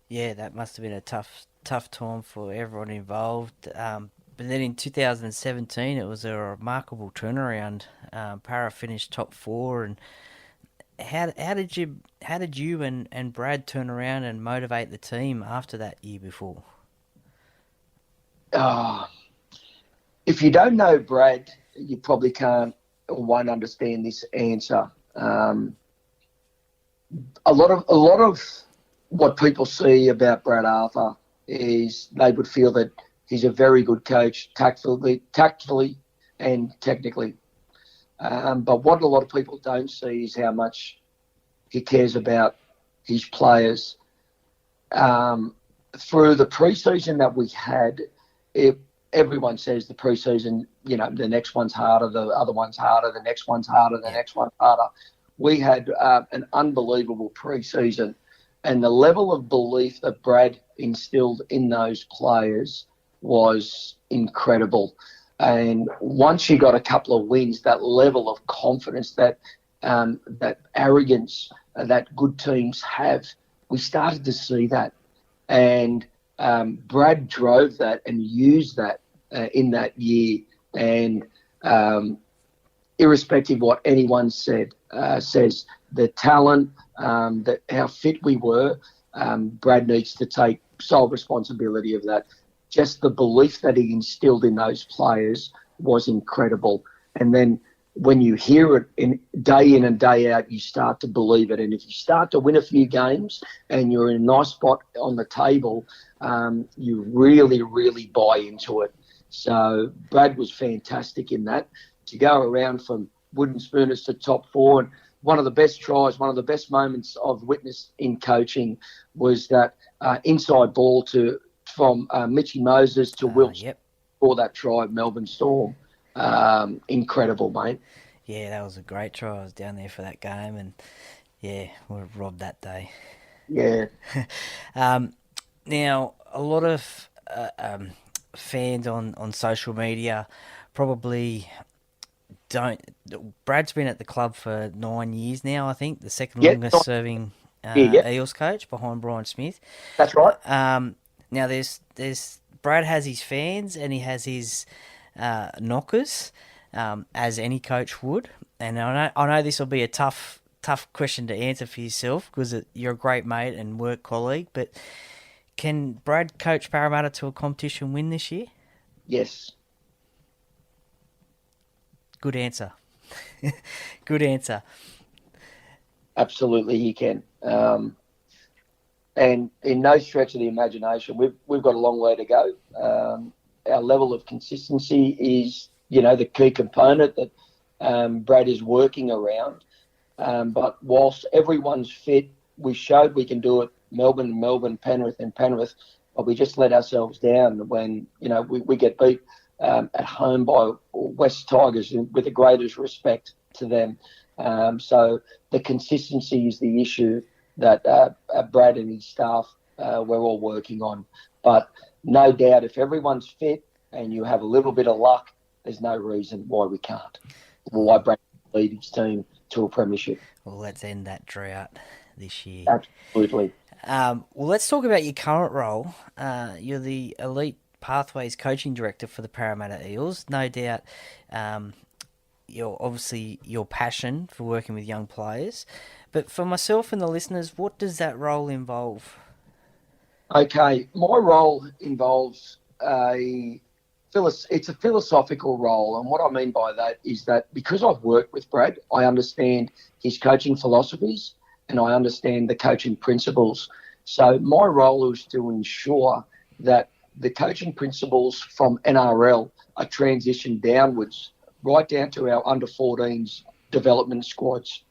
Yeah, that must have been a tough time for everyone involved. But then in 2017, it was a remarkable turnaround. Para finished top 4, and how did you and Brad turn around and motivate the team after that year before? If you don't know Brad, you probably can't or won't understand this answer. A lot of what people see about Brad Arthur is they would feel that he's a very good coach, tactfully and technically. But what a lot of people don't see is how much he cares about his players. Through the pre-season that we had, everyone says the pre-season, the next one's harder, the other one's harder, the next one's harder, the next one's harder. We had an unbelievable pre-season, and the level of belief that Brad instilled in those players was incredible. And once you got a couple of wins, that level of confidence, that arrogance that good teams have, we started to see that. And Brad drove that and used that in that year. And irrespective of what anyone says, the talent, how fit we were, Brad needs to take sole responsibility of that. Just the belief that he instilled in those players was incredible. And then when you hear it day in and day out, you start to believe it. And if you start to win a few games and you're in a nice spot on the table, you really, really buy into it. So Brad was fantastic in that. To go around from wooden spooners to top 4, and one of the best tries, one of the best moments I've witnessed in coaching was that inside ball from Mitchy Moses to Wilson for that try, Melbourne Storm. Incredible, mate. Yeah, that was a great try. I was down there for that game, and we were robbed that day. Yeah. Now, a lot of fans on social media probably don't. Brad's been at the club for 9 years now, I think, the second longest serving Eels coach behind Brian Smith. That's right. Now, there's Brad has his fans and he has his knockers, as any coach would. And I know this will be a tough question to answer for yourself because you're a great mate and work colleague. But can Brad coach Parramatta to a competition win this year? Yes. Good answer. Good answer. Absolutely, he can. And in no stretch of the imagination, we've got a long way to go. Our level of consistency is, the key component that Brad is working around. But whilst everyone's fit, we showed we can do it. Melbourne, Penrith, but we just let ourselves down when, we get beat at home by West Tigers with the greatest respect to them. So the consistency is the issue that Brad and his staff we're all working on. But no doubt, if everyone's fit and you have a little bit of luck, there's no reason why we can't. Why Brad can lead his team to a premiership. Well, let's end that drought this year. Absolutely. Well, let's talk about your current role. You're the Elite Pathways Coaching Director for the Parramatta Eels. No doubt, your passion for working with young players. But for myself and the listeners, what does that role involve? Okay, my role involves it's a philosophical role, and what I mean by that is that because I've worked with Brad, I understand his coaching philosophies and I understand the coaching principles. So my role is to ensure that the coaching principles from NRL are transitioned downwards, right down to our under-14s development squads.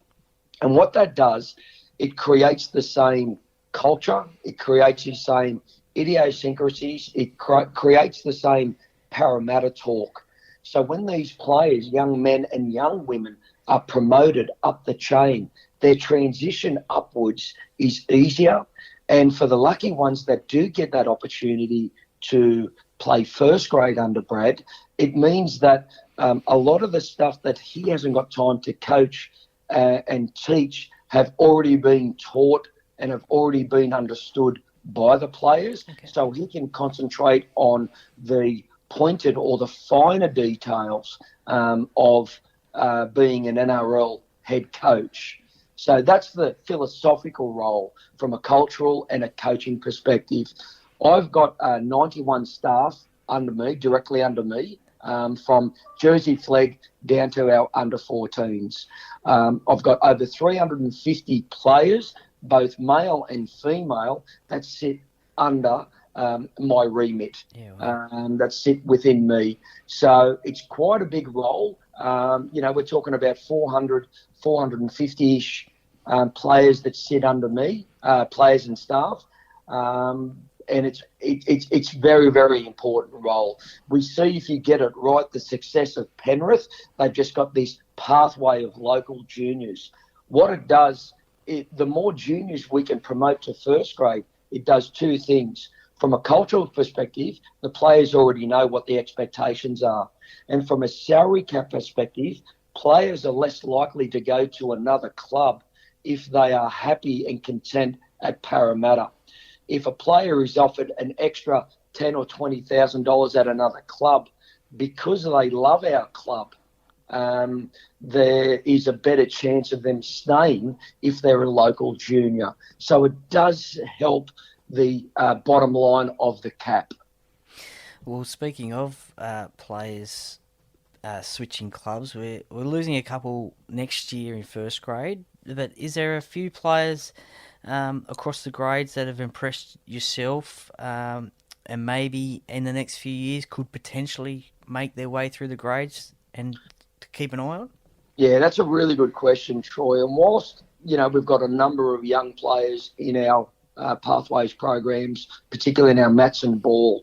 And what that does, it creates the same culture, it creates the same idiosyncrasies, it creates the same Parramatta talk. So when these players, young men and young women, are promoted up the chain, their transition upwards is easier. And for the lucky ones that do get that opportunity to play first grade under Brad, it means that a lot of the stuff that he hasn't got time to coach and teach have already been taught and have already been understood by the players. Okay. So he can concentrate on the pointed or the finer details of being an NRL head coach. So that's the philosophical role from a cultural and a coaching perspective. I've got 91 staff under me, directly under me, from Jersey Flegg down to our under-14s. I've got over 350 players, both male and female, that sit under my remit, that sit within me. So it's quite a big role. We're talking about 450-ish players that sit under me, players and staff. And it's very, very important role. We see if you get it right, the success of Penrith, they've just got this pathway of local juniors. What it does, the more juniors we can promote to first grade, it does two things. From a cultural perspective, the players already know what the expectations are. And from a salary cap perspective, players are less likely to go to another club if they are happy and content at Parramatta. If a player is offered an extra $10,000 or $20,000 at another club because they love our club, there is a better chance of them staying if they're a local junior. So it does help the bottom line of the cap. Well, speaking of players switching clubs, we're losing a couple next year in first grade. But is there a few players across the grades that have impressed yourself and maybe in the next few years could potentially make their way through the grades and to keep an eye on? Yeah, that's a really good question, Troy. And whilst, we've got a number of young players in our pathways programs, particularly in our Matson Ball,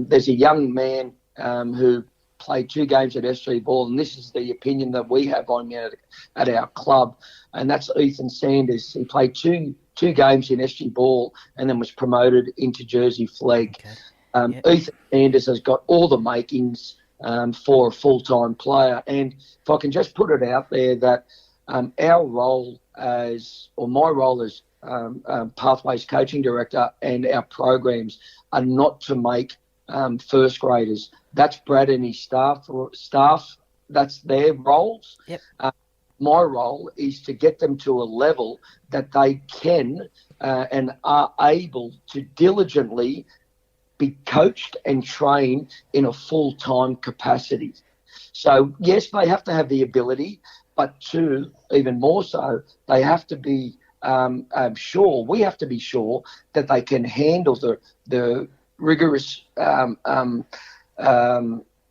there's a young man who played 2 games at SG Ball, and this is the opinion that we have on him at our club, and that's Ethan Sanders. He played two games in SG Ball and then was promoted into Jersey Flegg. Okay. Ethan Sanders has got all the makings for a full-time player, and if I can just put it out there that my role as Pathways Coaching Director and our programs are not to make first graders. That's Brad and his staff. That's their roles. Yep. My role is to get them to a level that they can and are able to diligently be coached and trained in a full-time capacity. So, yes, they have to have the ability, but two, even more so, they have to be sure, we have to be sure that they can handle the rigorous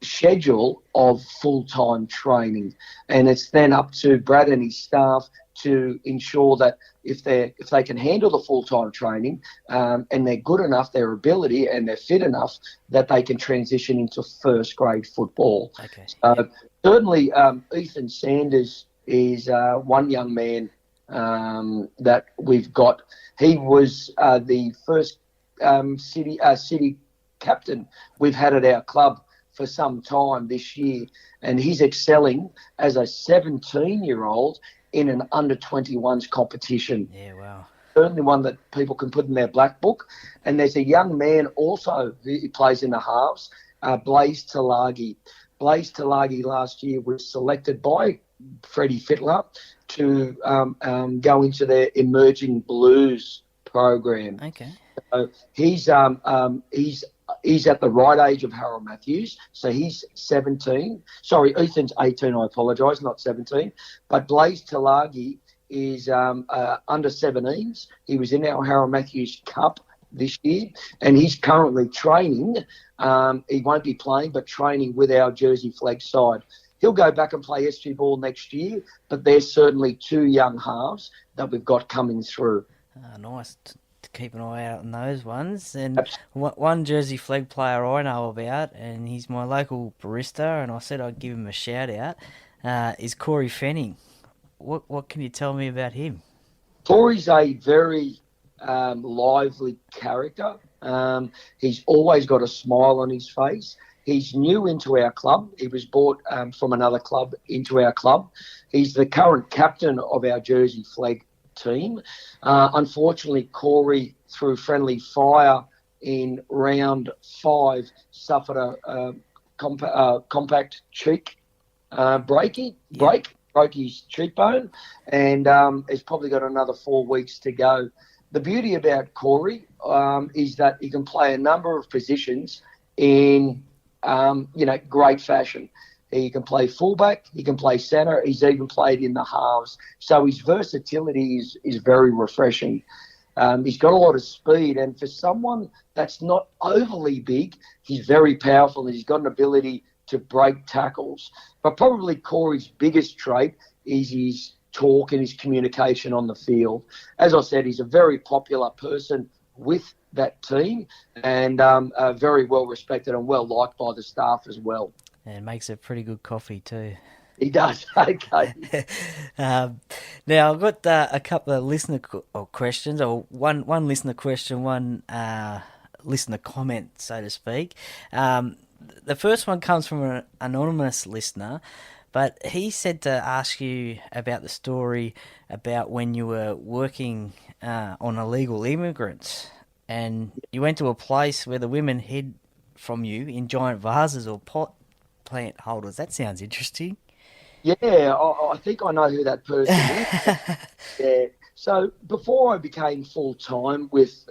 schedule of full-time training. And it's then up to Brad and his staff to ensure that if they can handle the full-time training and they're good enough, their ability, and they're fit enough, that they can transition into first grade football. Okay. Certainly, Ethan Sanders is one young man that we've got. He was the first city captain we've had at our club for some time this year, and he's excelling as a 17-year-old in an under-21s competition. Yeah, wow. Certainly one that people can put in their black book. And there's a young man also who plays in the halves, Blaze Talagi. Blaze Talagi last year was selected by Freddie Fittler to go into their Emerging Blues program. Okay. So he's at the right age of Harold Matthews. So he's 17. Sorry, Ethan's 18, I apologise, not 17. But Blaze Talagi is under 17s. He was in our Harold Matthews Cup this year, and he's currently training. He won't be playing, but training with our Jersey Flag side. He'll go back and play SG ball next year, but there's certainly two young halves that we've got coming through. Nice to keep an eye out on those ones. And one Jersey Flag player I know about, and he's my local barista, and I said I'd give him a shout out, is Corey Fanning. What can you tell me about him? Corey's a very lively character. He's always got a smile on his face. He's new into our club. He was brought from another club into our club. He's the current captain of our Jersey Flag team. Unfortunately, Corey, through friendly fire in round 5, suffered a compact cheek break. Broke his cheekbone, and he's probably got another 4 weeks to go. The beauty about Corey is that he can play a number of positions in great fashion. He can play fullback, he can play centre, he's even played in the halves. So his versatility is very refreshing. He's got a lot of speed, and for someone that's not overly big, he's very powerful, and he's got an ability to break tackles. But probably Corey's biggest trait is his talk and his communication on the field. As I said, he's a very popular person with that team, and very well respected and well liked by the staff as well. And makes a pretty good coffee too. He does. Okay. Now I've got a couple of listener questions, or one listener question, one listener comment, so to speak. The first one comes from an anonymous listener, but he said to ask you about the story about when you were working on illegal immigrants, and you went to a place where the women hid from you in giant vases or pot plant holders. That sounds interesting. Yeah, I think I know who that person is. Yeah. So before I became full-time with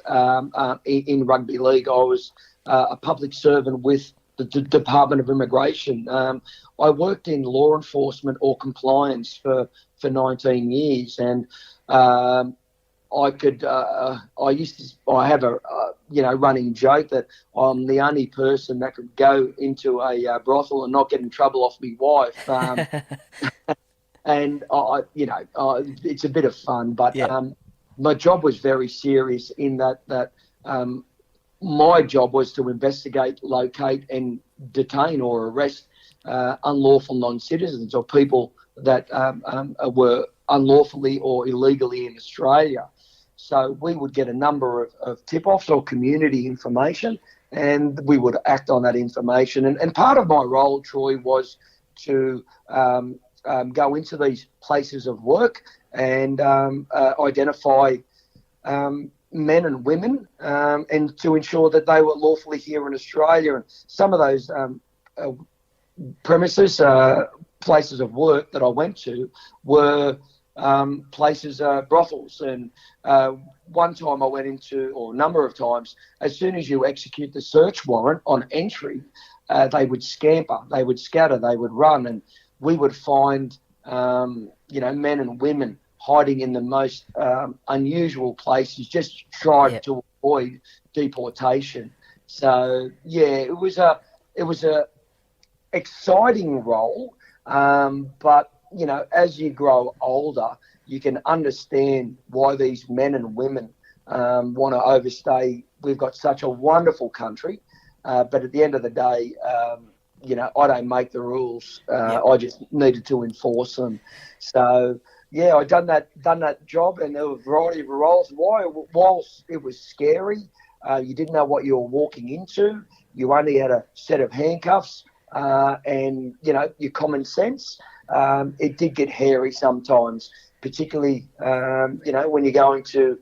in rugby league, I was a public servant with the Department of Immigration. I worked in law enforcement or compliance for 19 years, and I have a running joke that I'm the only person that could go into a brothel and not get in trouble off my wife. And it's a bit of fun, but my job was very serious in that my job was to investigate, locate, and detain or arrest unlawful non-citizens or people that were unlawfully or illegally in Australia. So we would get a number of tip-offs or community information, and we would act on that information. And part of my role, Troy, was to go into these places of work and identify men and women, and to ensure that they were lawfully here in Australia. And some of those premises, places of work that I went to were places, brothels. And one time I went into, or a number of times, as soon as you execute the search warrant on entry, they would scamper, they would scatter, they would run, and we would find, men and women hiding in the most unusual places, just trying to avoid deportation. So it was a exciting role, but as you grow older, you can understand why these men and women want to overstay. We've got such a wonderful country, but at the end of the day, I don't make the rules. I just needed to enforce them. So I done that job, and there were a variety of roles. Whilst it was scary, you didn't know what you were walking into. You only had a set of handcuffs and your common sense. It did get hairy sometimes. particularly, when you're going to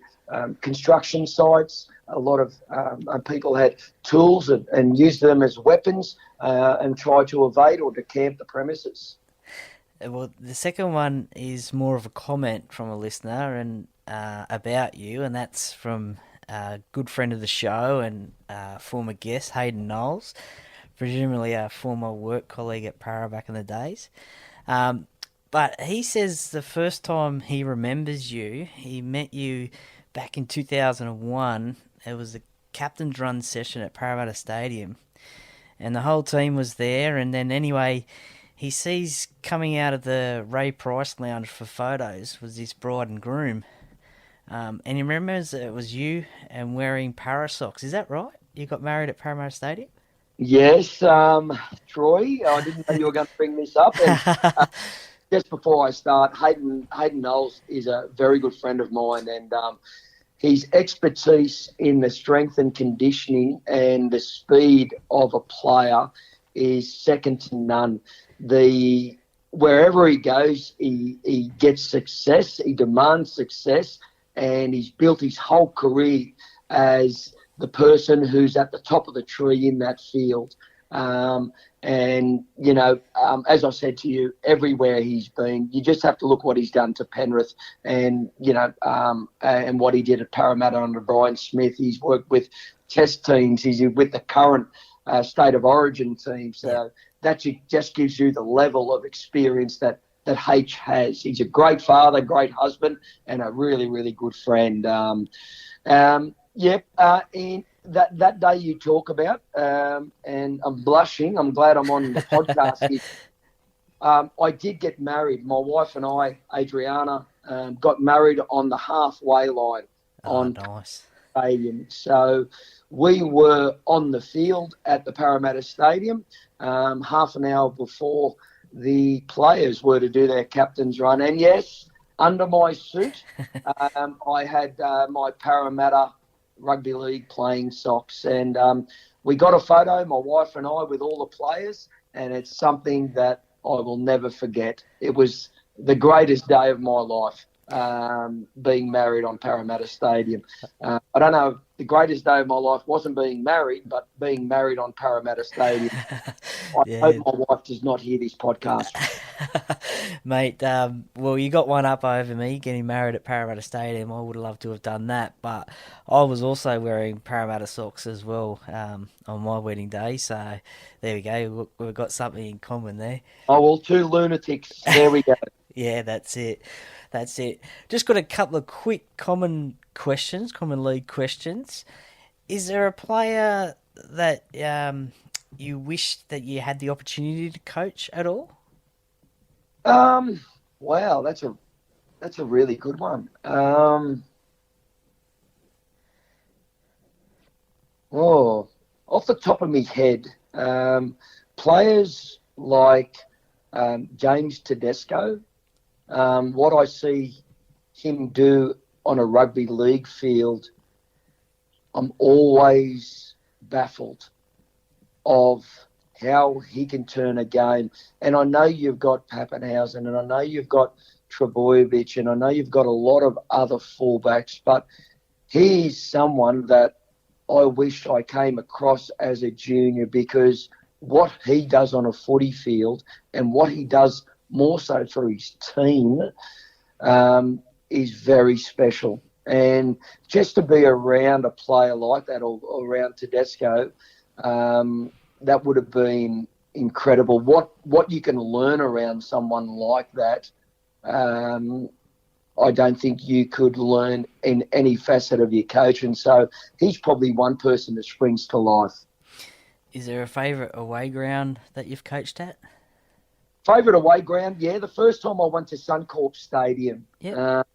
construction sites. A lot of people had tools and used them as weapons and tried to evade or decamp the premises. Well, the second one is more of a comment from a listener and about you, and that's from a good friend of the show and former guest, Hayden Knowles, presumably a former work colleague at Para back in the days. But he says the first time he remembers you, he met you back in 2001. It was the captain's run session at Parramatta Stadium, and the whole team was there. And then anyway, he sees coming out of the Ray Price Lounge for photos was this bride and groom. And he remembers it was you and wearing para socks. Is that right? You got married at Parramatta Stadium? Yes, Troy, I didn't know you were going to bring this up. And just before I start, Hayden Knowles is a very good friend of mine, and his expertise in the strength and conditioning and the speed of a player is second to none. Wherever he goes, he gets success, he demands success, and he's built his whole career as the person who's at the top of the tree in that field. As I said to you, everywhere he's been, you just have to look what he's done to Penrith and what he did at Parramatta under Brian Smith. He's worked with test teams. He's with the current State of Origin team. So that just gives you the level of experience that H has. He's a great father, great husband, and a really, really good friend. And that day you talk about, and I'm blushing. I'm glad I'm on the podcast here. I did get married. My wife and I, Adriana, got married on the halfway line Nice. Stadium. So we were on the field at the Parramatta Stadium half an hour before the players were to do their captain's run. And yes, under my suit, I had my Parramatta Rugby League playing socks, and we got a photo, my wife and I, with all the players, and it's something that I will never forget. It was the greatest day of my life, being married on Parramatta Stadium. I don't know if the greatest day of my life wasn't being married, but being married on Parramatta Stadium. I hope my wife does not hear this podcast. Mate, well, you got one up over me getting married at Parramatta Stadium. I would have loved to have done that, but I was also wearing Parramatta socks as well on my wedding day, so there we go. We've got something in common there. Oh, well, two lunatics. There we go. Yeah, that's it. Just got a couple of quick common league questions. Is there a player that you wish that you had the opportunity to coach at all? Wow, that's a really good one. Off the top of my head, players like James Tedesco, what I see him do on a rugby league field, I'm always baffled of how he can turn a game. And I know you've got Pappenhausen, and I know you've got Trebojevic, and I know you've got a lot of other fullbacks, but he's someone that I wish I came across as a junior, because what he does on a footy field and what he does more so for his team is very special. And just to be around a player like that, or around Tedesco, that would have been incredible. What you can learn around someone like that, I don't think you could learn in any facet of your coaching. So he's probably one person that springs to life. Is there a favourite away ground that you've coached at? Favourite away ground? Yeah, the first time I went to Suncorp Stadium. Yep.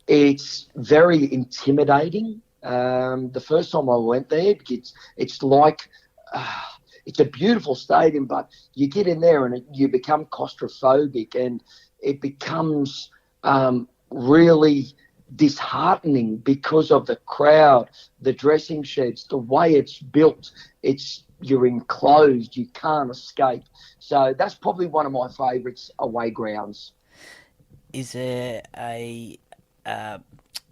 It's very intimidating. The first time I went there, it's like... it's a beautiful stadium, but you get in there and you become claustrophobic, and it becomes really disheartening because of the crowd, the dressing sheds, the way it's built. You're enclosed, you can't escape. So that's probably one of my favourites away grounds. Is there a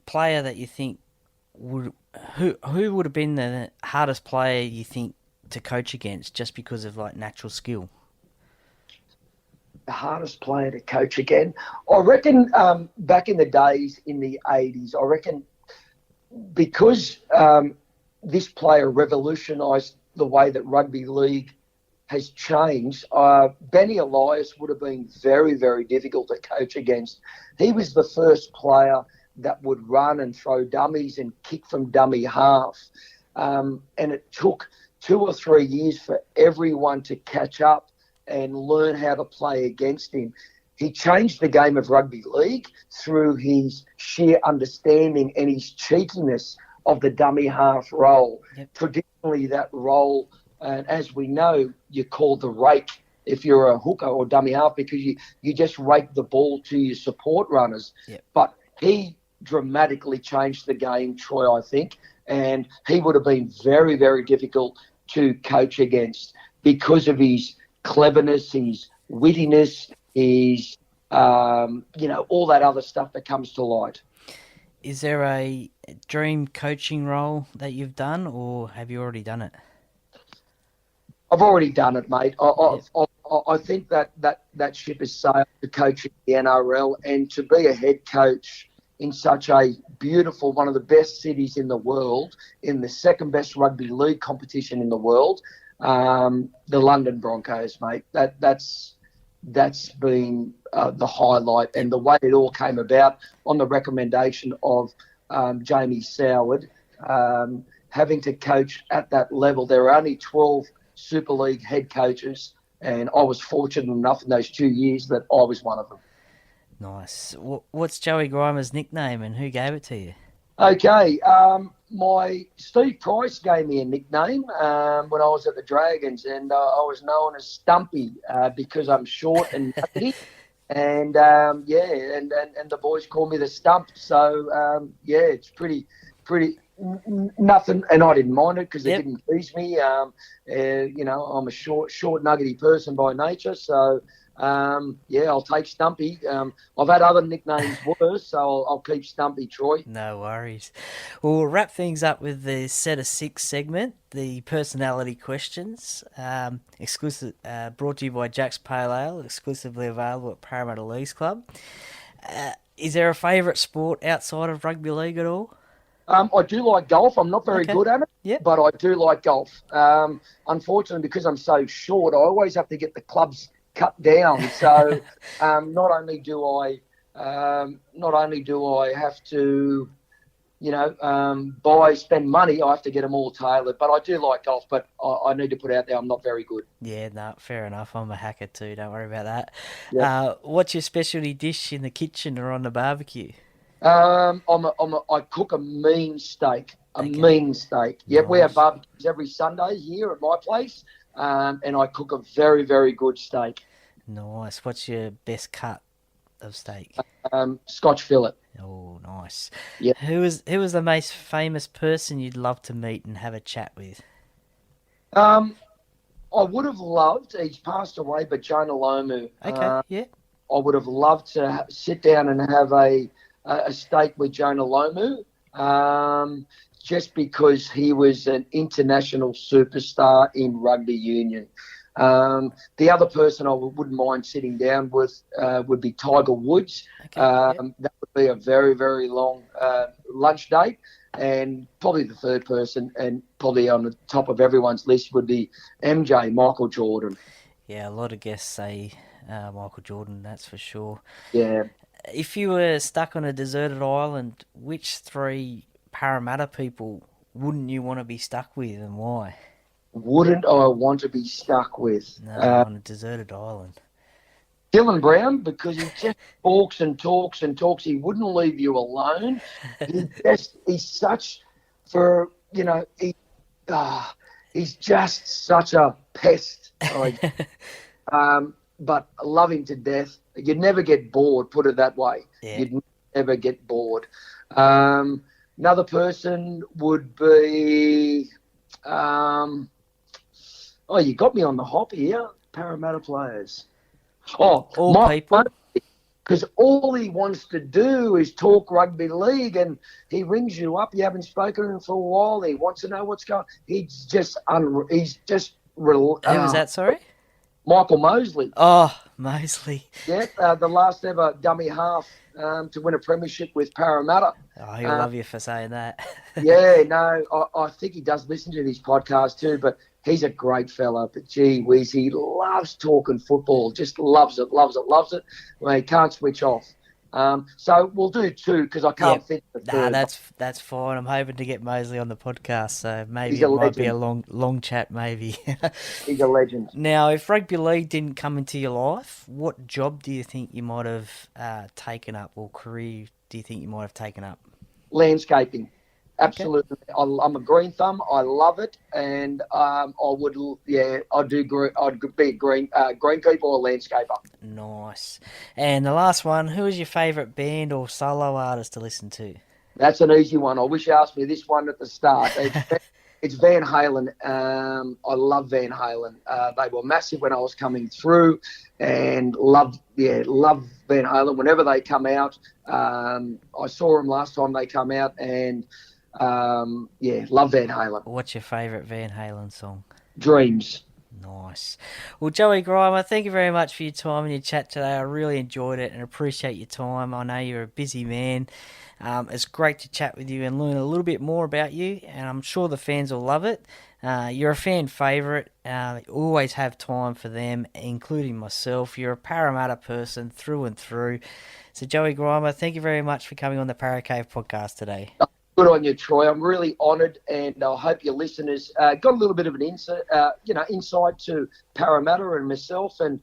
player that you think who would have been the hardest player you think to coach against just because of like natural skill? The hardest player to coach again, I reckon. Back in the days in the 80s, I reckon because this player revolutionised the way that rugby league has changed. Benny Elias would have been very, very difficult to coach against. He was the first player that would run and throw dummies and kick from dummy half. And it took 2 or 3 years for everyone to catch up and learn how to play against him. He changed the game of rugby league through his sheer understanding and his cheekiness of the dummy half role. Yep. Traditionally, that role, and as we know, you call the rake if you're a hooker or dummy half because you just rake the ball to your support runners. Yep. But he dramatically changed the game, Troy, I think, and he would have been very, very difficult to coach against because of his cleverness, his wittiness, his, all that other stuff that comes to light. Is there a dream coaching role that you've done, or have you already done it? I've already done it, mate. I think that ship has sailed to coach in the NRL and to be a head coach in such a beautiful, one of the best cities in the world, in the second best rugby league competition in the world, the London Broncos, mate. That's been the highlight, and the way it all came about on the recommendation of Jamie Soward, having to coach at that level. There are only 12 Super League head coaches, and I was fortunate enough in those 2 years that I was one of them. Nice. What's Joey Grima's nickname and who gave it to you? Okay, my Steve Price gave me a nickname when I was at the Dragons, and I was known as Stumpy because I'm short and nutty, and and the boys call me the Stump. So it's pretty nothing, and I didn't mind it because they didn't tease me. I'm a short nuggety person by nature, so. I'll take Stumpy. I've had other nicknames worse, so I'll keep Stumpy, Troy. No worries. Well, we'll wrap things up with the set of 6 segment, the personality questions, exclusive, brought to you by Jack's Pale Ale, exclusively available at Parramatta Eels Club. Is there a favourite sport outside of rugby league at all? I do like golf. I'm not very good at it, but I do like golf. Unfortunately, because I'm so short, I always have to get the clubs cut down. So not only do I have to, spend money, I have to get them all tailored. But I do like golf, but I need to put out there I'm not very good. Yeah, no, fair enough. I'm a hacker too. Don't worry about that. Yep. What's your specialty dish in the kitchen or on the barbecue? I cook a mean steak. Mean steak. Yep, nice. We have barbecues every Sunday here at my place. And I cook a very, very good steak. Nice. What's your best cut of steak? Scotch fillet. Oh, nice. Yeah. Who is the most famous person you'd love to meet and have a chat with? I would have loved. He's passed away, but Jonah Lomu. Yeah. I would have loved to sit down and have a steak with Jonah Lomu. Just because he was an international superstar in rugby union. The other person I wouldn't mind sitting down with would be Tiger Woods. That would be a very, very long lunch date. And probably the third person, and probably on the top of everyone's list, would be MJ, Michael Jordan. Yeah, a lot of guests say Michael Jordan, that's for sure. Yeah. If you were stuck on a deserted island, which 3 Parramatta people wouldn't you want to be stuck with, and why? Wouldn't I want to be stuck with? No, on a deserted island. Dylan Brown, because he just talks and talks and talks. He wouldn't leave you alone. He's such, he's just such a pest. But I love him to death. You'd never get bored, put it that way. Yeah. You'd never get bored. Another person would be, you got me on the hop here, Parramatta players. All people? because all he wants to do is talk rugby league, and he rings you up. You haven't spoken to him for a while. He wants to know what's going on. He's just Who was that, sorry? Michael Mosley. Oh, Mosley. Yeah, the last ever dummy half to win a premiership with Parramatta. Oh, he'll love you for saying that. Yeah, no, I think he does listen to this podcast too, but he's a great fella. But gee whiz, he loves talking football, just loves it. Well, he can't switch off. So we'll do two because I can't fit the third. That's fine. I'm hoping to get Mosley on the podcast, so maybe He's a it might be a legend. long chat, maybe. He's a legend. Now, if rugby league didn't come into your life, what job do you think you might have taken up, or career do you think you might have taken up? Landscaping. Absolutely. Okay. I'm a green thumb. I love it. And I'd be a greenkeeper or a landscaper. Nice. And the last one, who is your favourite band or solo artist to listen to? That's an easy one. I wish you asked me this one at the start. It's Van Halen. I love Van Halen. They were massive when I was coming through, and love Van Halen. Whenever they come out, I saw them last time they come out, and love Van Halen. What's your favourite Van Halen song? Dreams. Nice. Well, Joey Grima, thank you very much for your time and your chat today. I really enjoyed it and appreciate your time. I know you're a busy man. It's great to chat with you and learn a little bit more about you, and I'm sure the fans will love it. You're a fan favourite. You always have time for them, including myself. You're a Parramatta person through and through. So, Joey Grima, thank you very much for coming on the Parra Cave podcast today. Good on you, Troy. I'm really honoured, and I hope your listeners got a little bit of an insight to Parramatta and myself. And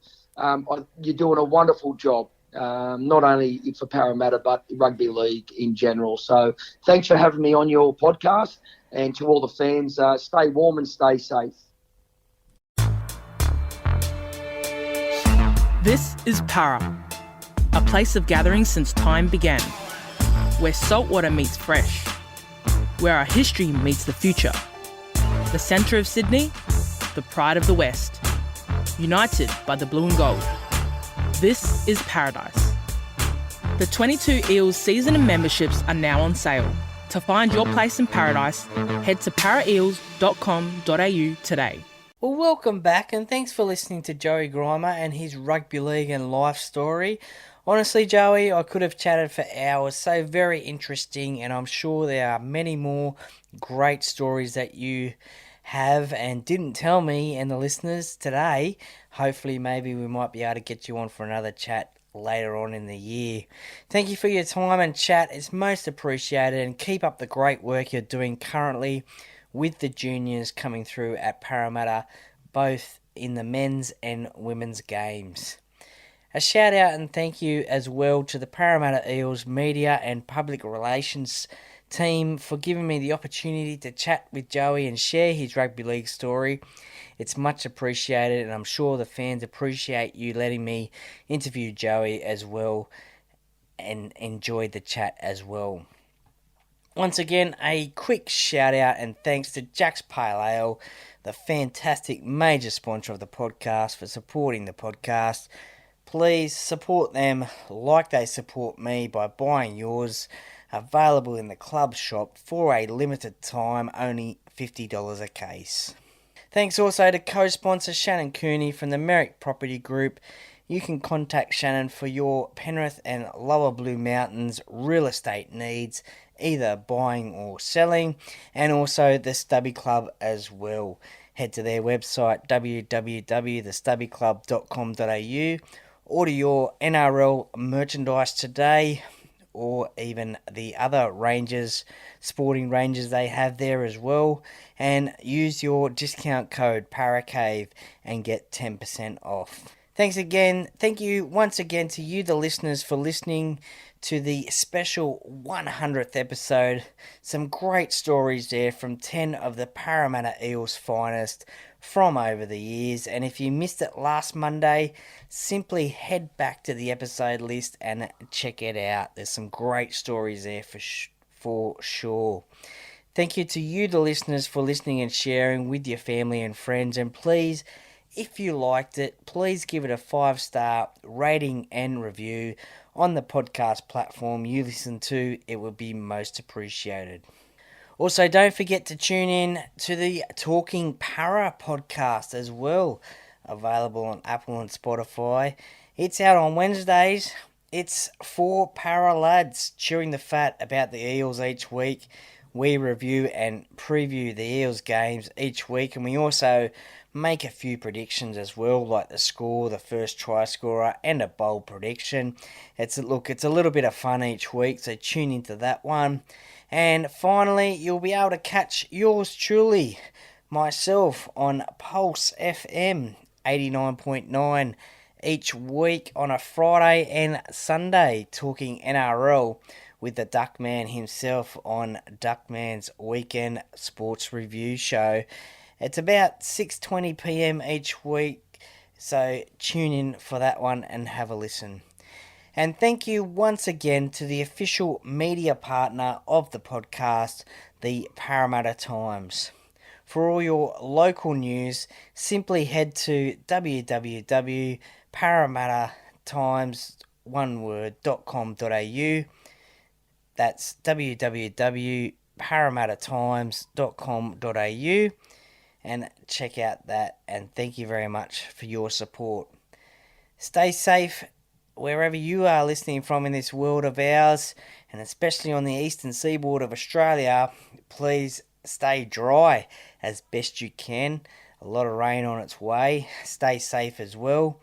you're doing a wonderful job, not only for Parramatta but rugby league in general. So thanks for having me on your podcast, and to all the fans, stay warm and stay safe. This is Para, a place of gathering since time began, where saltwater meets fresh, where our history meets the future. The centre of Sydney, the pride of the West, united by the blue and gold. This is paradise. The 22 Eels season and memberships are now on sale. To find your place in paradise, head to paraeels.com.au today. Well, welcome back, and thanks for listening to Joey Grima and his rugby league and life story. Honestly, Joey, I could have chatted for hours. So very interesting, and I'm sure there are many more great stories that you have and didn't tell me and the listeners today. Hopefully, maybe we might be able to get you on for another chat later on in the year. Thank you for your time and chat. It's most appreciated, and keep up the great work you're doing currently with the juniors coming through at Parramatta, both in the men's and women's games. A shout out and thank you as well to the Parramatta Eels media and public relations team for giving me the opportunity to chat with Joey and share his rugby league story. It's much appreciated, and I'm sure the fans appreciate you letting me interview Joey as well and enjoy the chat as well. Once again, a quick shout out and thanks to Jack's Pale Ale, the fantastic major sponsor of the podcast, for supporting the podcast. Please support them like they support me by buying yours. Available in the club shop for a limited time, only $50 a case. Thanks also to co-sponsor Shannon Cooney from the Merrick Property Group. You can contact Shannon for your Penrith and Lower Blue Mountains real estate needs, either buying or selling, and also the Stubby Club as well. Head to their website www.thestubbyclub.com.au. Order your NRL merchandise today, or even the other ranges, sporting ranges they have there as well, and use your discount code PARACAVE and get 10% off. Thank you once again to you, the listeners, for listening to the special 100th episode. Some great stories there from 10 of the Parramatta Eels' finest from over the years. And if you missed it last Monday, simply head back to the episode list and check it out. There's some great stories there for sure. Thank you to you, the listeners, for listening and sharing with your family and friends. And please, if you liked it, please give it a 5-star rating and review on the podcast platform you listen to, it would be most appreciated. Also, don't forget to tune in to the Talking Para podcast as well, available on Apple and Spotify. It's out on Wednesdays. It's for para lads chewing the fat about the Eels each week. We review and preview the Eels games each week, and we also make a few predictions as well, like the score, the first try scorer, and a bold prediction. It's a little bit of fun each week, so tune into that one. And finally, you'll be able to catch yours truly, myself, on Pulse FM 89.9 each week on a Friday and Sunday, talking NRL with the Duckman himself on Duckman's Weekend Sports Review Show. It's about 6:20 p.m. each week, so tune in for that one and have a listen. And thank you once again to the official media partner of the podcast, the Parramatta Times. For all your local news, simply head to www.parramattatimes.com.au. That's www.parramattatimes.com.au, and check out that, and thank you very much for your support. Stay safe wherever you are listening from in this world of ours, and especially on the eastern seaboard of Australia. Please stay dry as best you can. A lot of rain on its way. Stay safe as well.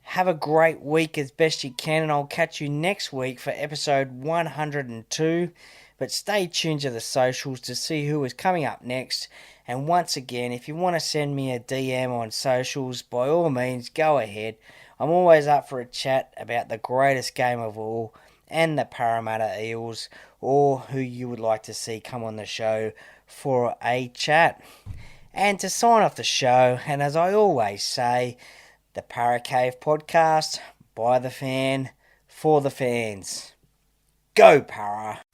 Have a great week as best you can, and I'll catch you next week for episode 102. But stay tuned to the socials to see who is coming up next. And once again, if you want to send me a DM on socials, by all means, go ahead. I'm always up for a chat about the greatest game of all and the Parramatta Eels, or who you would like to see come on the show for a chat. And to sign off the show, and as I always say, the Para Cave podcast, by the fan, for the fans. Go Para!